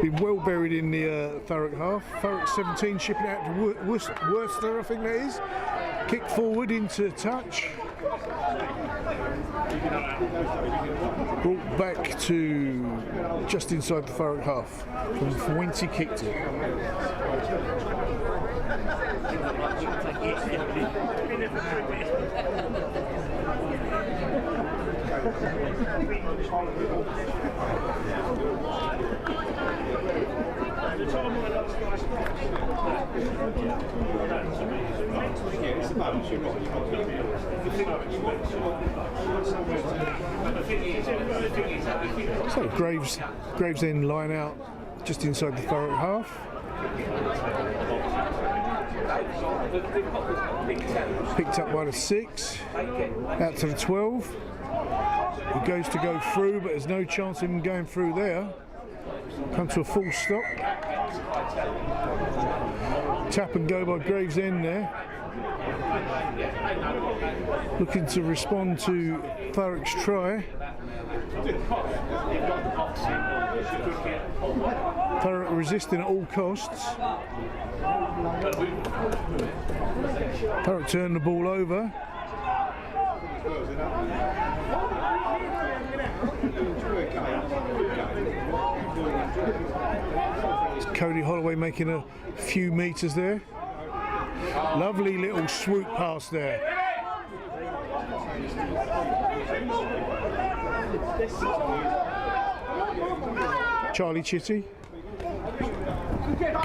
Been well buried in the Thurrock half. Thurrock 17 shipping out to Worcester, I think that is. Kick forward into touch. Brought back to just inside the Thurrock half. From Fuente kicked it. So Gravesend line out just inside the Thurrock half. Picked up by the 6, out to the 12. who goes to go through, but there's no chance of him going through there. Come to a full stop. Tap and go by Gravesend there. Looking to respond to Thurrock's try. Thurrock resisting at all costs. Thurrock turned the ball over. It's Cody Holloway making a few metres there. Lovely little swoop pass there. Charlie Chitty.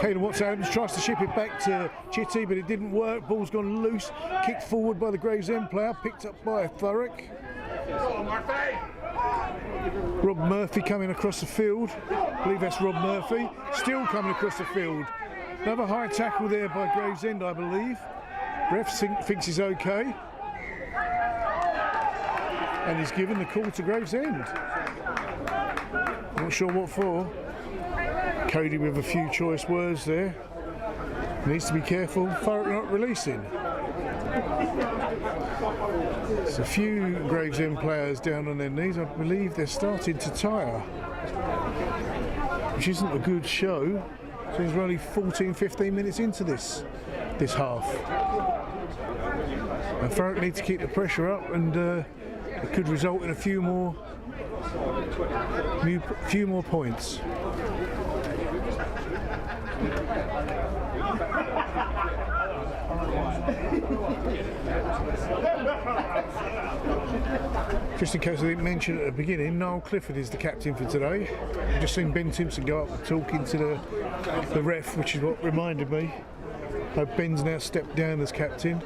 Caden Watts-Adams tries to ship it back to Chitty, but it didn't work. Ball's gone loose. Kicked forward by the Gravesend player, picked up by Thurrock. Rob Murphy coming across the field. I believe that's Rob Murphy. Still coming across the field. Another high tackle there by Gravesend, I believe. Ref thinks he's okay. And he's given the call to Gravesend. Not sure what for. Cody with a few choice words there. Needs to be careful. Thurrock not releasing. There's a few Gravesend players down on their knees. I believe they're starting to tire, which isn't a good show. Since we're only 14-15 minutes into this half. And Thurrock need to keep the pressure up, and it could result in a few more points. Just in case I didn't mention at the beginning, Noel Clifford is the captain for today. I've just seen Ben Timpson go up talking to the ref, which is what reminded me. Ben's now stepped down as captain.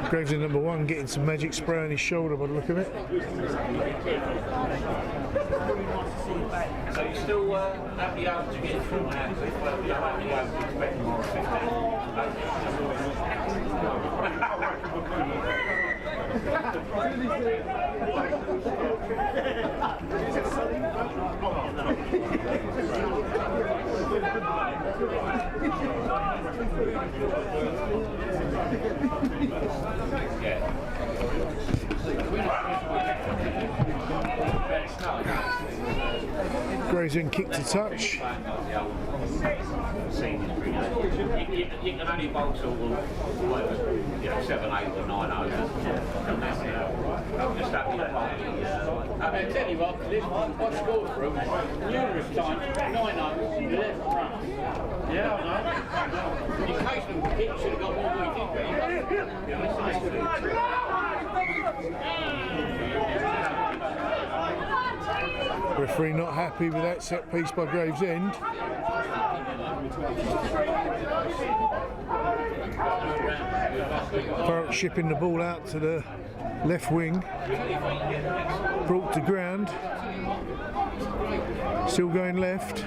Gravesend number 1 getting some magic spray on his shoulder by the look of it. So you still happy able to get through now? You're happy able to expect more 15? Gravesend kicked to touch. You can only bowl sort of 7, 8 or 9 overs. Just happy to I tell you what, Cliff, I scored for him numerous times, 9 overs, left front. Yeah, I know. In case of the kick, should have got more Referee not happy with that set piece by Gravesend. Thurrock shipping the ball out to the left wing. Brought to ground. Still going left.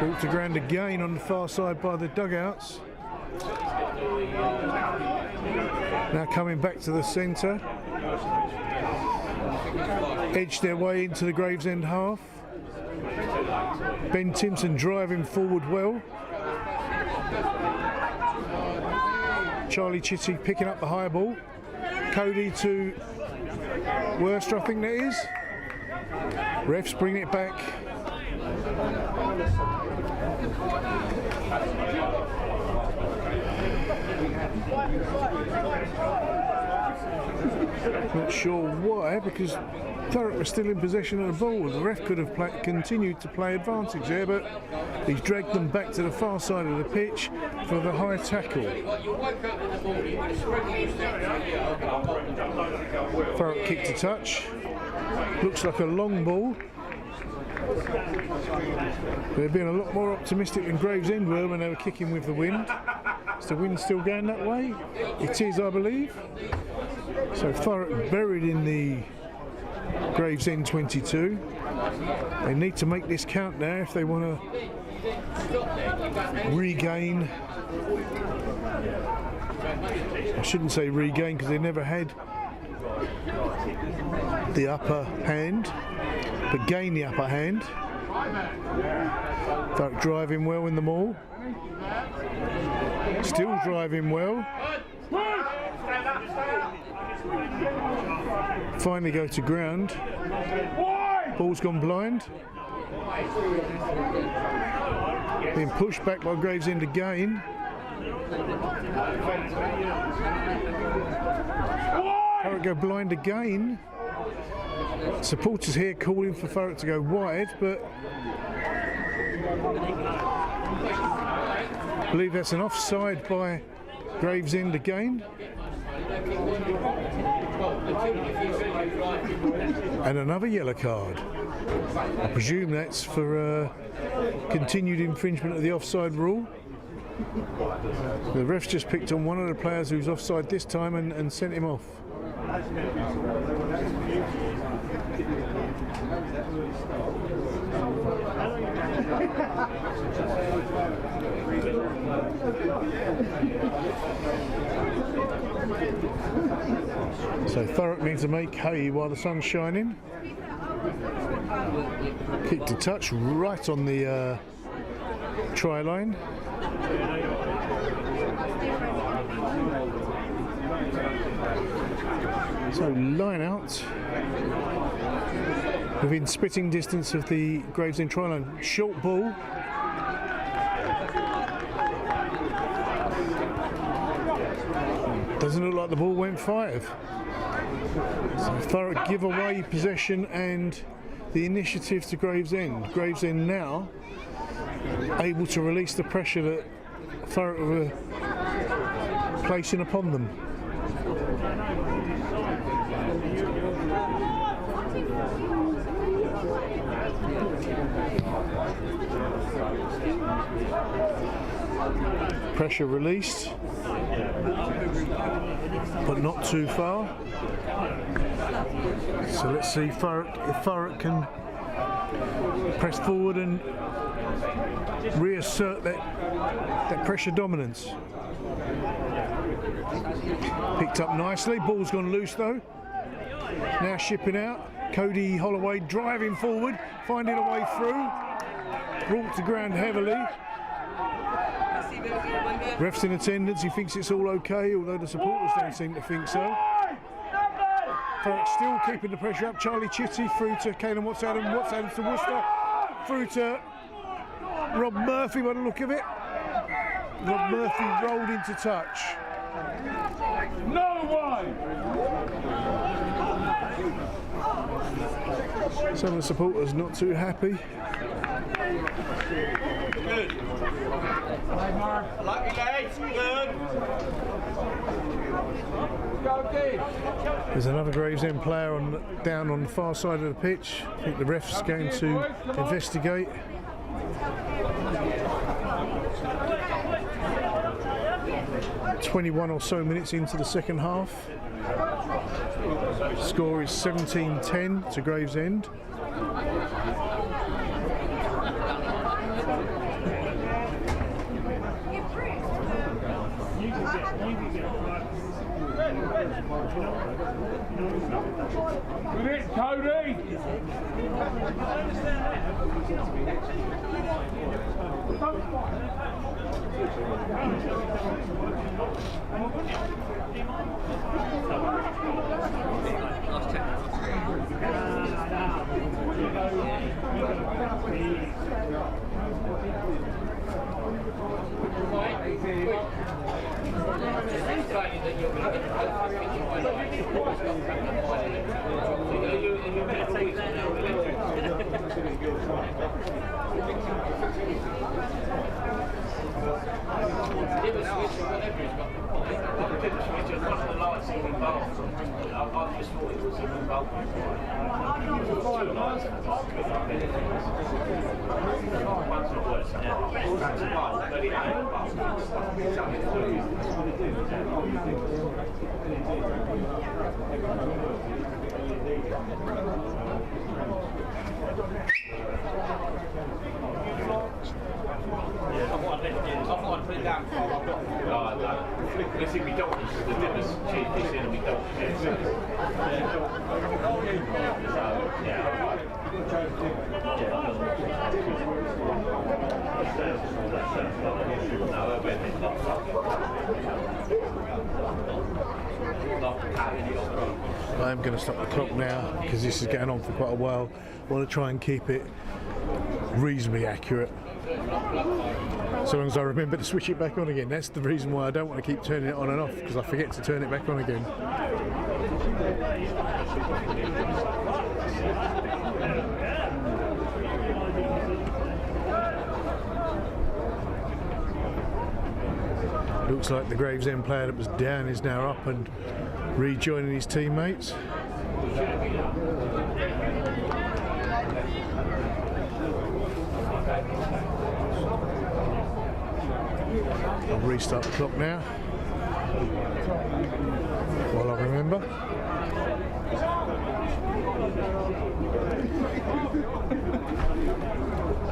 Brought to ground again on the far side by the dugouts. Now coming back to the centre. Edge their way into the Gravesend half. Ben Timpson driving forward well. Charlie Chitty picking up the high ball. Cody to Worcester, I think that is. Refs bringing it back. Not sure why, because Thurrock was still in possession of the ball. The ref could have continued to play advantage there, but he's dragged them back to the far side of the pitch for the high tackle. Thurrock kicked to touch. Looks like a long ball. They're being a lot more optimistic than Gravesend were when they were kicking with the wind. Is the wind still going that way? It is, I believe. So Thurrock buried in the Gravesend 22. They need to make this count now if they want to regain I shouldn't say regain because they never had the upper hand, but gain the upper hand. Thurrock driving well in the maul. Still driving well. Finally go to ground. Ball's gone blind. Being pushed back by Gravesend again. Thurrock go blind again. Supporters here calling for Thurrock to go wide, but I believe that's an offside by Gravesend again. And another yellow card. I presume that's for continued infringement of the offside rule. The ref's just picked on one of the players who's offside this time and sent him off. So Thurrock needs to make hay while the sun's shining. Kick to touch right on the try line. So line out within spitting distance of the Gravesend try line. Short ball. Doesn't look like the ball went 5. So Thurrock give away possession and the initiative to Gravesend. Gravesend now able to release the pressure that Thurrock were placing upon them. Pressure released, but not too far. So let's see if Thurrock can press forward and reassert that pressure dominance. Picked up nicely, ball's gone loose though. Now shipping out, Cody Holloway driving forward, finding a way through. Brought to ground heavily. Ref's in attendance, he thinks it's all okay, although the supporters don't seem to think so. Thurrock still keeping the pressure up. Charlie Chitty through to Caelan Watts-Adams, Watts-Adams to Worcester, through to Rob Murphy by the look of it. Rob Murphy rolled into touch. No one! Some of the supporters not too happy. Good. Lucky legs, good. There's another Gravesend player down on the far side of the pitch. I think the ref's going to investigate. "21 or so minutes into the second half. Score is 17-10 to Gravesend. With it, Cody! This is my daughter's, the dinner's cheap this in and my daughter's here. So, I'm going to stop the clock now because this is getting on for quite a while. I want to try and keep it reasonably accurate, so long as I remember to switch it back on again. That's the reason why I don't want to keep turning it on and off, because I forget to turn it back on again. Looks like the Gravesend player that was down is now up and rejoining his teammates. I'll restart the clock now while I remember.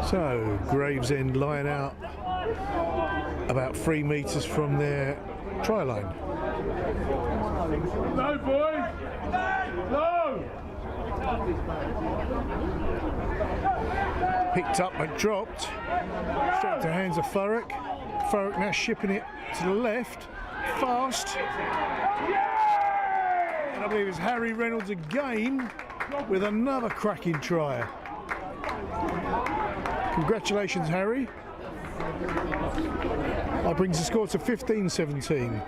So, Gravesend line out about 3 metres from their try line. No, boys! No! Picked up and dropped straight to the hands of Thurrock. Thurrock now shipping it to the left, fast. And I believe it's Harry Reynolds again with another cracking try. Congratulations, Harry. That brings the score to 15-17.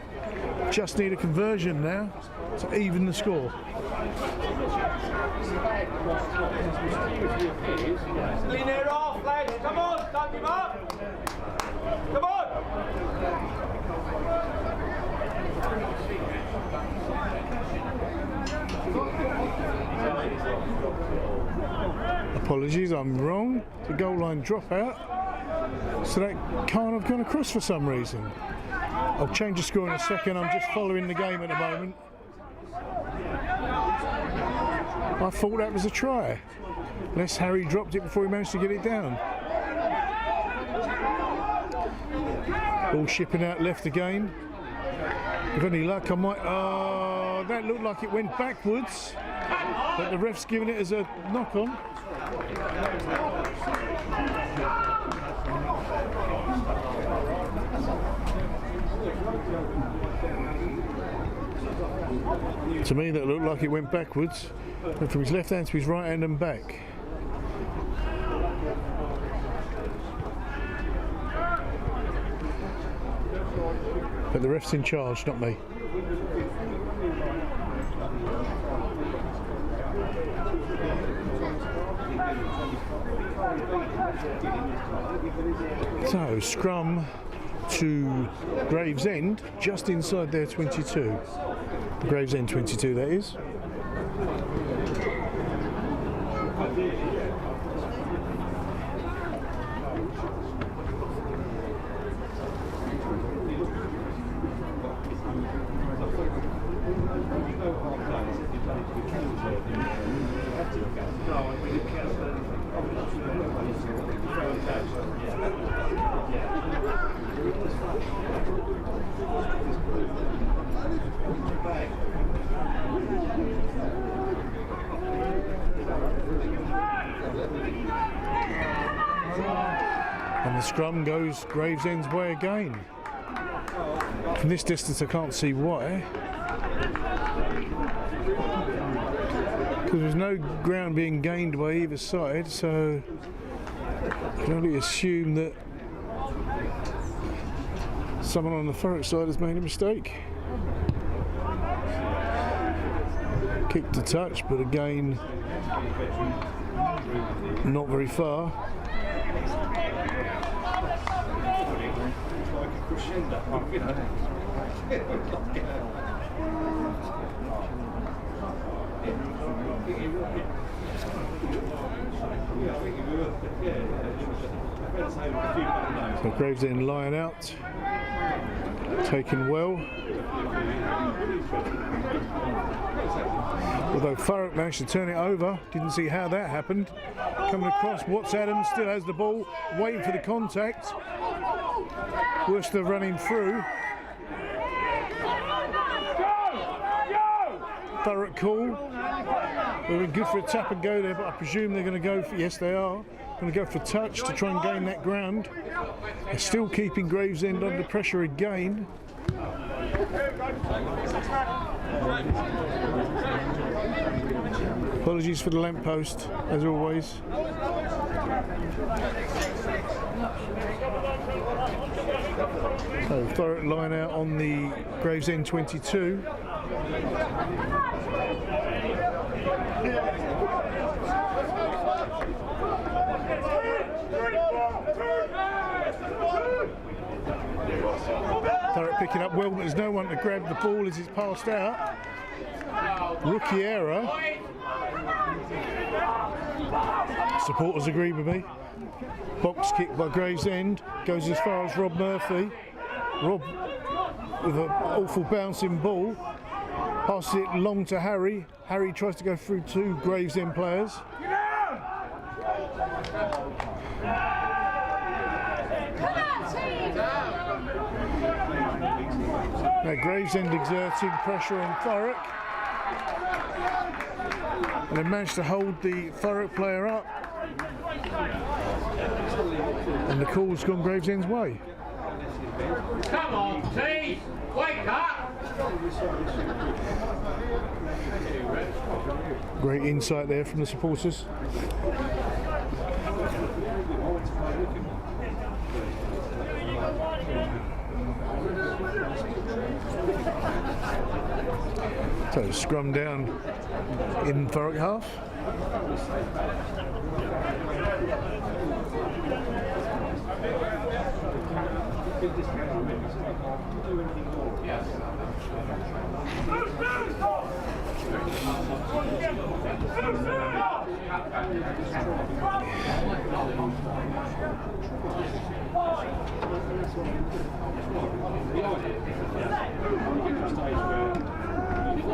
Just need a conversion now to even the score. Clean it off, lads. Come on, don't give up. Come on. Apologies, I'm wrong. The goal line dropout. So that can't have gone across for some reason. I'll change the score in a second. I'm just following the game at the moment. I thought that was a try. Unless Harry dropped it before he managed to get it down. All shipping out left again. With any luck, I might. Oh, that looked like it went backwards. But the ref's giving it as a knock on. To me, that looked like it went backwards. Went from his left hand to his right hand and back. But the ref's in charge, not me. So, scrum to Gravesend, just inside their 22. Gravesend 22, that is. And the scrum goes Gravesend's way again. From this distance I can't see why. Because there's no ground being gained by either side, so I can only assume that someone on the Thurrock side has made a mistake. Kicked a touch, but again, not very far. So Gravesend lying out, taken well. Although Thurrock managed to turn it over, didn't see how that happened. Coming across, Watts Adams still has the ball, waiting for the contact. Worcester running through. Thurrock call. They're good for a tap and go there, but I presume they're going to go for, yes they are, going to go for touch to try and gain that ground. They're still keeping Gravesend under pressure again. Apologies for the lamppost, as always. So Thurrock line out on the Gravesend 22. Thurrock picking up well, but there's no one to grab the ball as it's passed out. Rookie error. Supporters agree with me. Box kick by Gravesend, goes as far as Rob Murphy. Rob with an awful bouncing ball, passes it long to Harry. Harry tries to go through two Gravesend players. Now Gravesend exerting pressure on Thurrock, and they managed to hold the Thurrock player up, and the call's gone Gravesend's way. Come on, team! Wake up! Great insight there from the supporters. So scrum down in Thurrock half.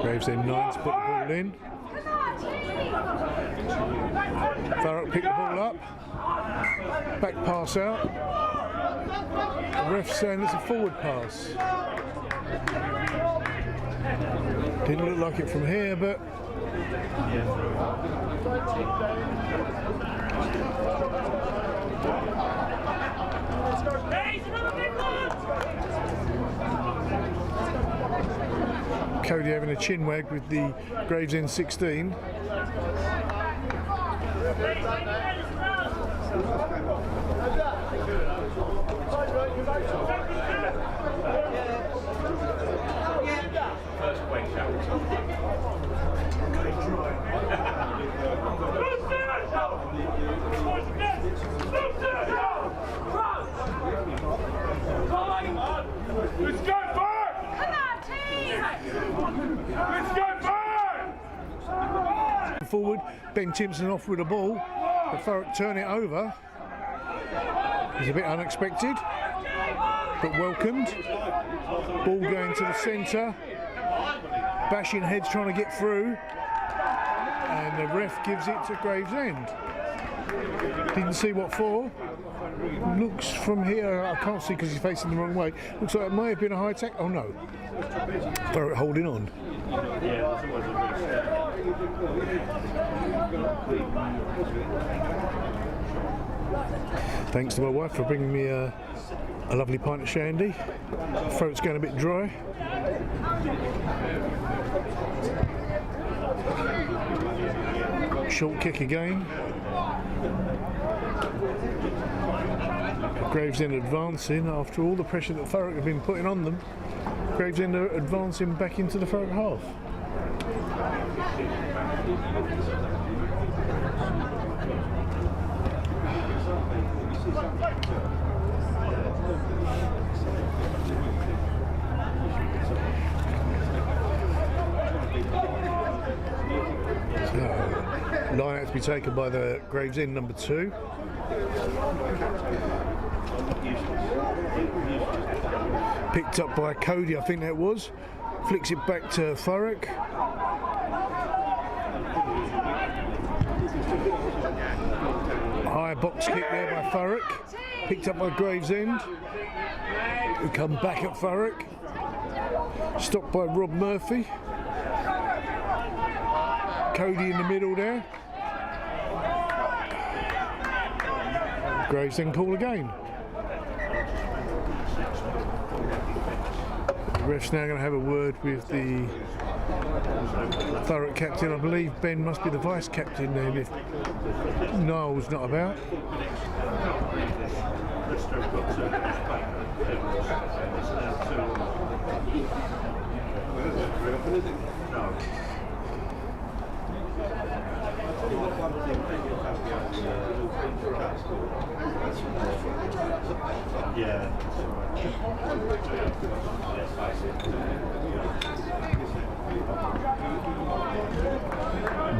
Gravesend 9 to put the ball in. Thurrock picked the ball up. Back pass out. The ref saying it's a forward pass. Didn't look like it from here, but Cody having a chin wag with the Gravesend 16. First wake up. Let's go forward! Come on, team! Let's go forward! Forward, Ben Timpson off with the ball. The Thurrock turn it over. It's a bit unexpected, but welcomed. Ball going to the centre. Bashing heads trying to get through. And the ref gives it to Gravesend. Didn't see what for. Looks from here, I can't see because he's facing the wrong way. Looks like it may have been a high tack. Oh no. Thurrock holding on. Thanks to my wife for bringing me a lovely pint of shandy. Throat's going a bit dry. Short kick again. Gravesend advancing after all the pressure that Thurrock have been putting on them. Gravesend are advancing back into the Thurrock half. Line out to be taken by the Gravesend number 2. Picked up by Cody, I think that was. Flicks it back to Thurrock. High box kick there by Thurrock. Picked up by Gravesend, who come back at Thurrock. Stopped by Rob Murphy. Cody in the middle there. Gravesend call again. The ref's now going to have a word with the Thurrock captain. I believe Ben must be the vice captain then if Niall's not about.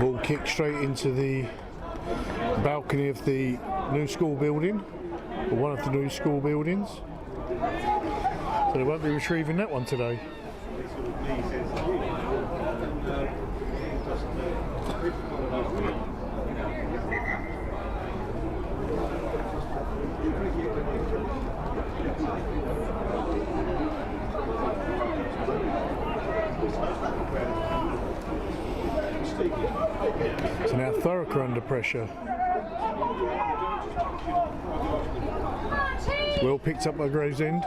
Ball kicked straight into the balcony of the new school building, or one of the new school buildings. So they won't be retrieving that one today. So now Thurrock are under pressure. Well picked up by Gravesend.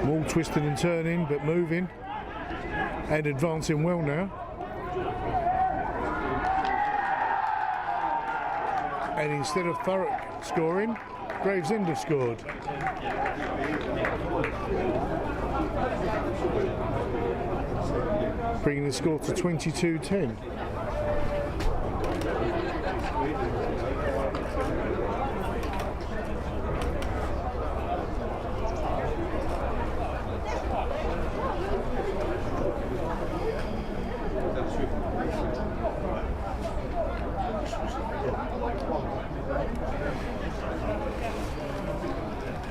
All twisting and turning, but moving and advancing well now. And instead of Thurrock scoring, Gravesend have scored. Bringing the score to 22-10.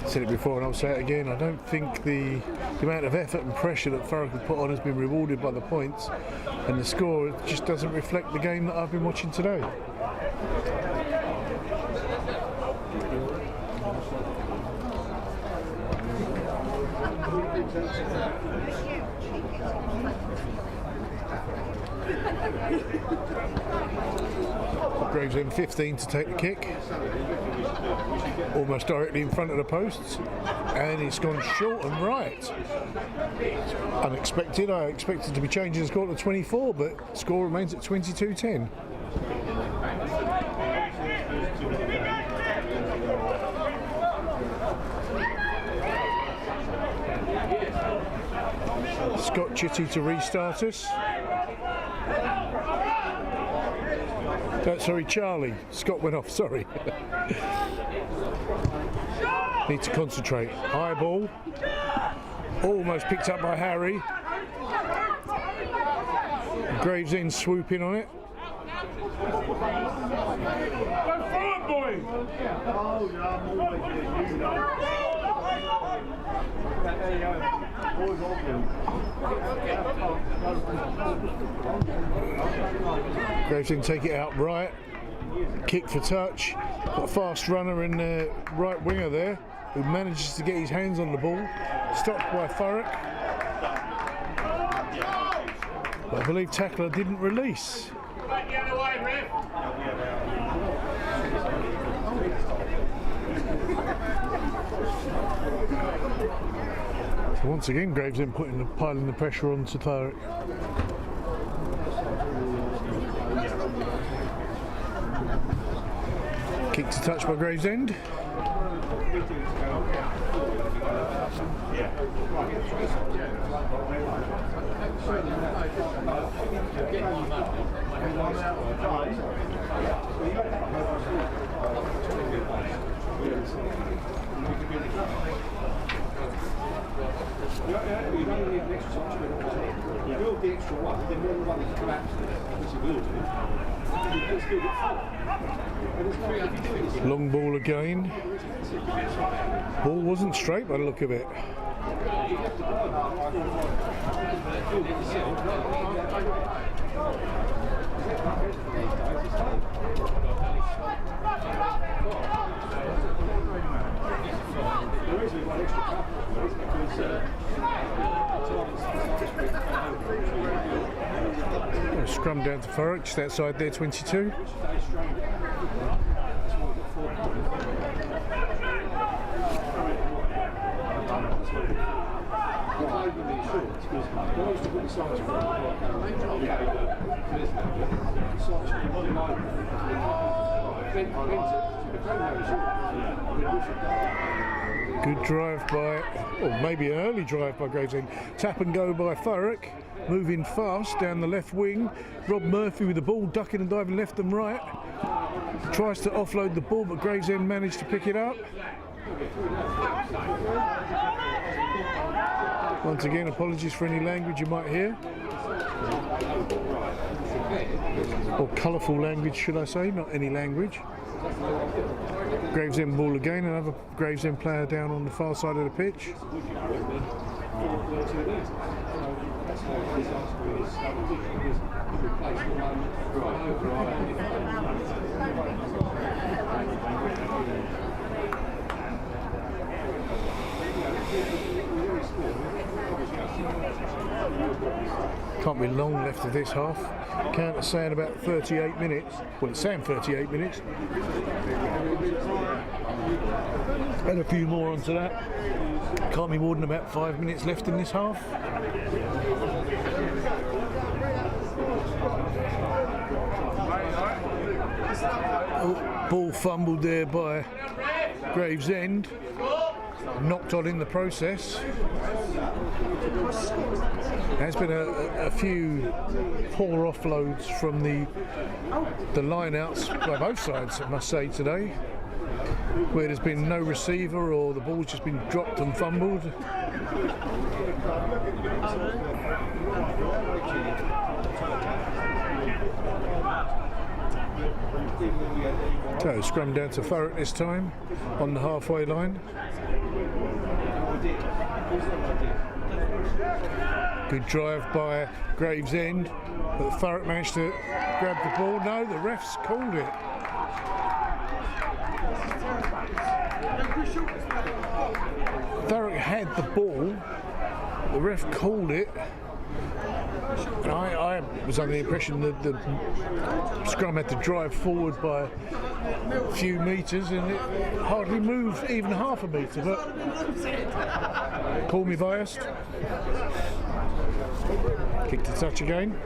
Said it before and I'll say it again, I don't think the amount of effort and pressure that Thurrock have put on has been rewarded by the points, and the score just doesn't reflect the game that I've been watching today. Gravesend 15 to take the kick, almost directly in front of the posts, and it's gone short and right. Unexpected. I expected to be changing the score to 24, but score remains at 22-10. Scott Chitty to restart us. Sorry, Charlie. Scott went off, sorry. Need to concentrate. High ball. Almost picked up by Harry. Gravesend swooping on it. Go forward, boys! Gravesend take it out right. Kick for touch. Got a fast runner in the right winger there who manages to get his hands on the ball. Stopped by Thurrock. But I believe tackler didn't release. Back the other way, ref. So once again, Gravesend piling the pressure onto Thurrock. Kick to touch by Gravesend. Long ball again. Ball wasn't straight by the look of it. Scrum down to Thurrock, just outside there, 22. Good drive by, or maybe an early drive by Gravesend. Tap and go by Thurrock, moving fast down the left wing. Rob Murphy with the ball, ducking and diving left and right. Tries to offload the ball, but Gravesend managed to pick it up. Once again, apologies for any language you might hear. Or colourful language, should I say, not any language. Gravesend ball again, another Gravesend player down on the far side of the pitch. Can't be long left of this half. Counter saying about 38 minutes. Well, it's saying 38 minutes. And a few more onto that. Can't be more than about 5 minutes left in this half. Oh, ball fumbled there by Gravesend. Knocked on in the process. There's been a few poor offloads from the line-outs by both sides, I must say, today, where there's been no receiver or the ball's just been dropped and fumbled. So scrum down to Thurrock this time on the halfway line. Good drive by Gravesend, but Thurrock managed to grab the ball. No, the refs called it. Thurrock had the ball, the ref called it, and I was under the impression that the scrum had to drive forward by a few metres and it hardly moved even half a metre, but call me biased. Kick to touch again.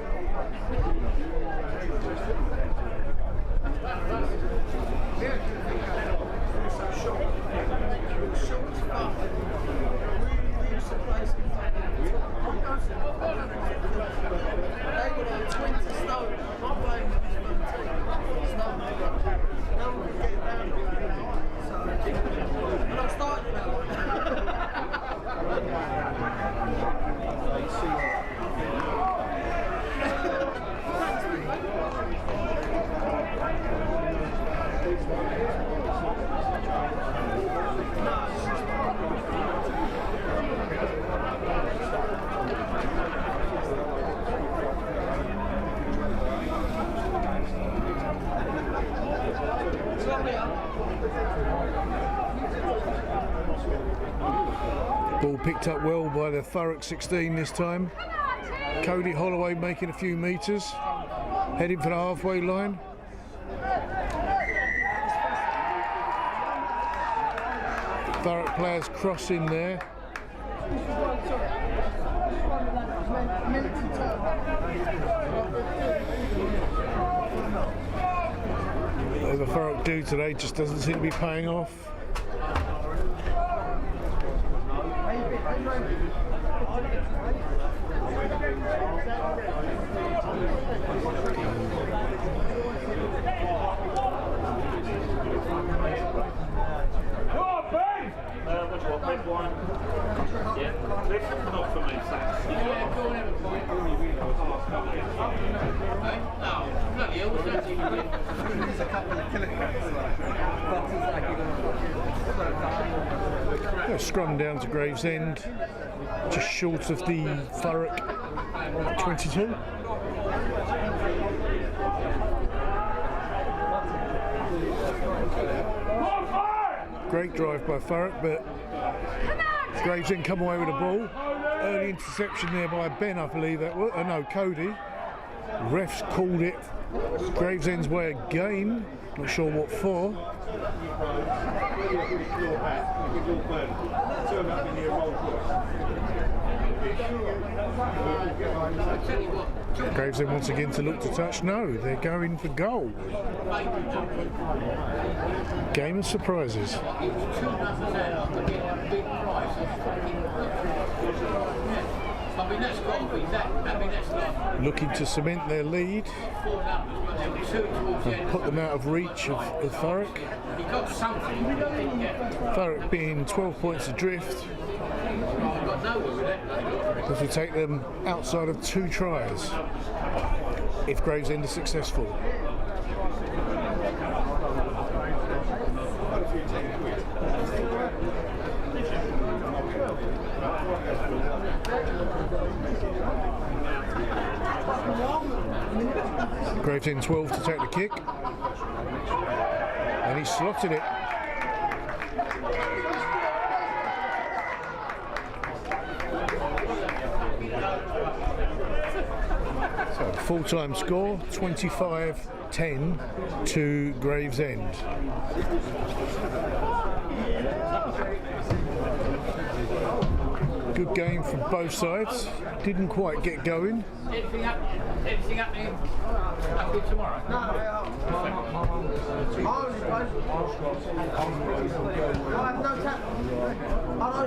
Ball picked up well by the Thurrock 16 this time. Cody Holloway making a few metres, heading for the halfway line. Thurrock players crossing there. Whatever Thurrock do today just doesn't seem to be paying off. Red wine. Yeah, not for me, thanks. Yeah, go and have a pint. No, bloody hell, what's that? There's a couple of kilograms. Scrum down to Gravesend, just short of the Thurrock 22. Great drive by Thurrock, but Gravesend come away with the ball. Early interception there by Ben, I believe that was. No, Cody. Refs called it Gravesend's way again. Not sure what for. Gravesend once again to look to touch. No, they're going for goal. Game of surprises. Looking to cement their lead and put them out of reach of Thurrock. Thurrock being 12 points adrift. This will take them outside of 2 tries if Gravesend is successful. Gravesend 12 to take the kick, and he slotted it. So full-time score 25-10 to Gravesend. Good game from both sides. Didn't quite get going. Anything happening tomorrow?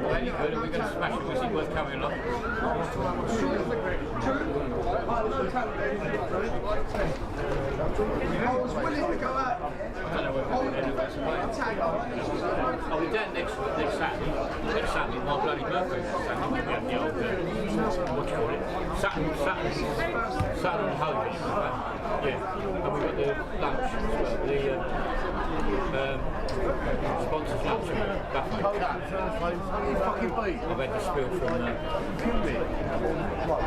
Very good. Are we going to smash it? Was it worth carrying on? I was willing to go out. Are we down next Saturday? Next Saturday, my bloody birthday. Saturday, we have the old, what do you call it? Saturday home. Yeah. And we got the lunch, the sponsors lunch. I've had the spill from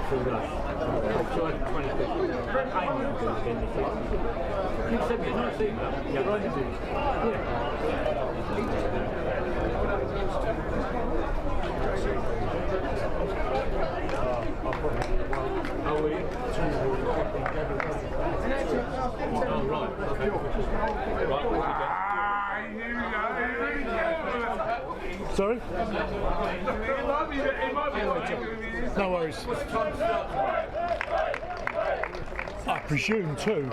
through the 20 quid. You sent me a nice email. Yeah, right. Oh, were you? Oh, right. Okay. Right, Sorry? It might be. No worries. I presume 2.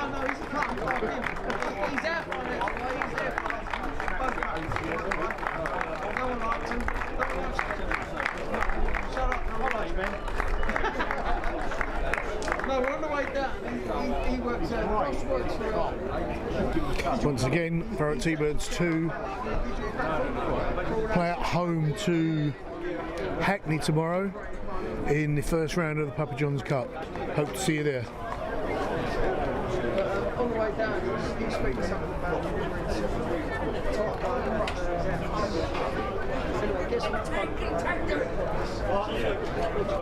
No, he's can't. He's out for it. He's there for it. No one likes him. Shut up, man. No, we're on the way down. He works out. Ross works for us. Once again, Thurrock T-Birds 2 play at home to Hackney tomorrow in the first round of the Papa John's Cup. Hope to see you there. On the way down, he's speaking something about the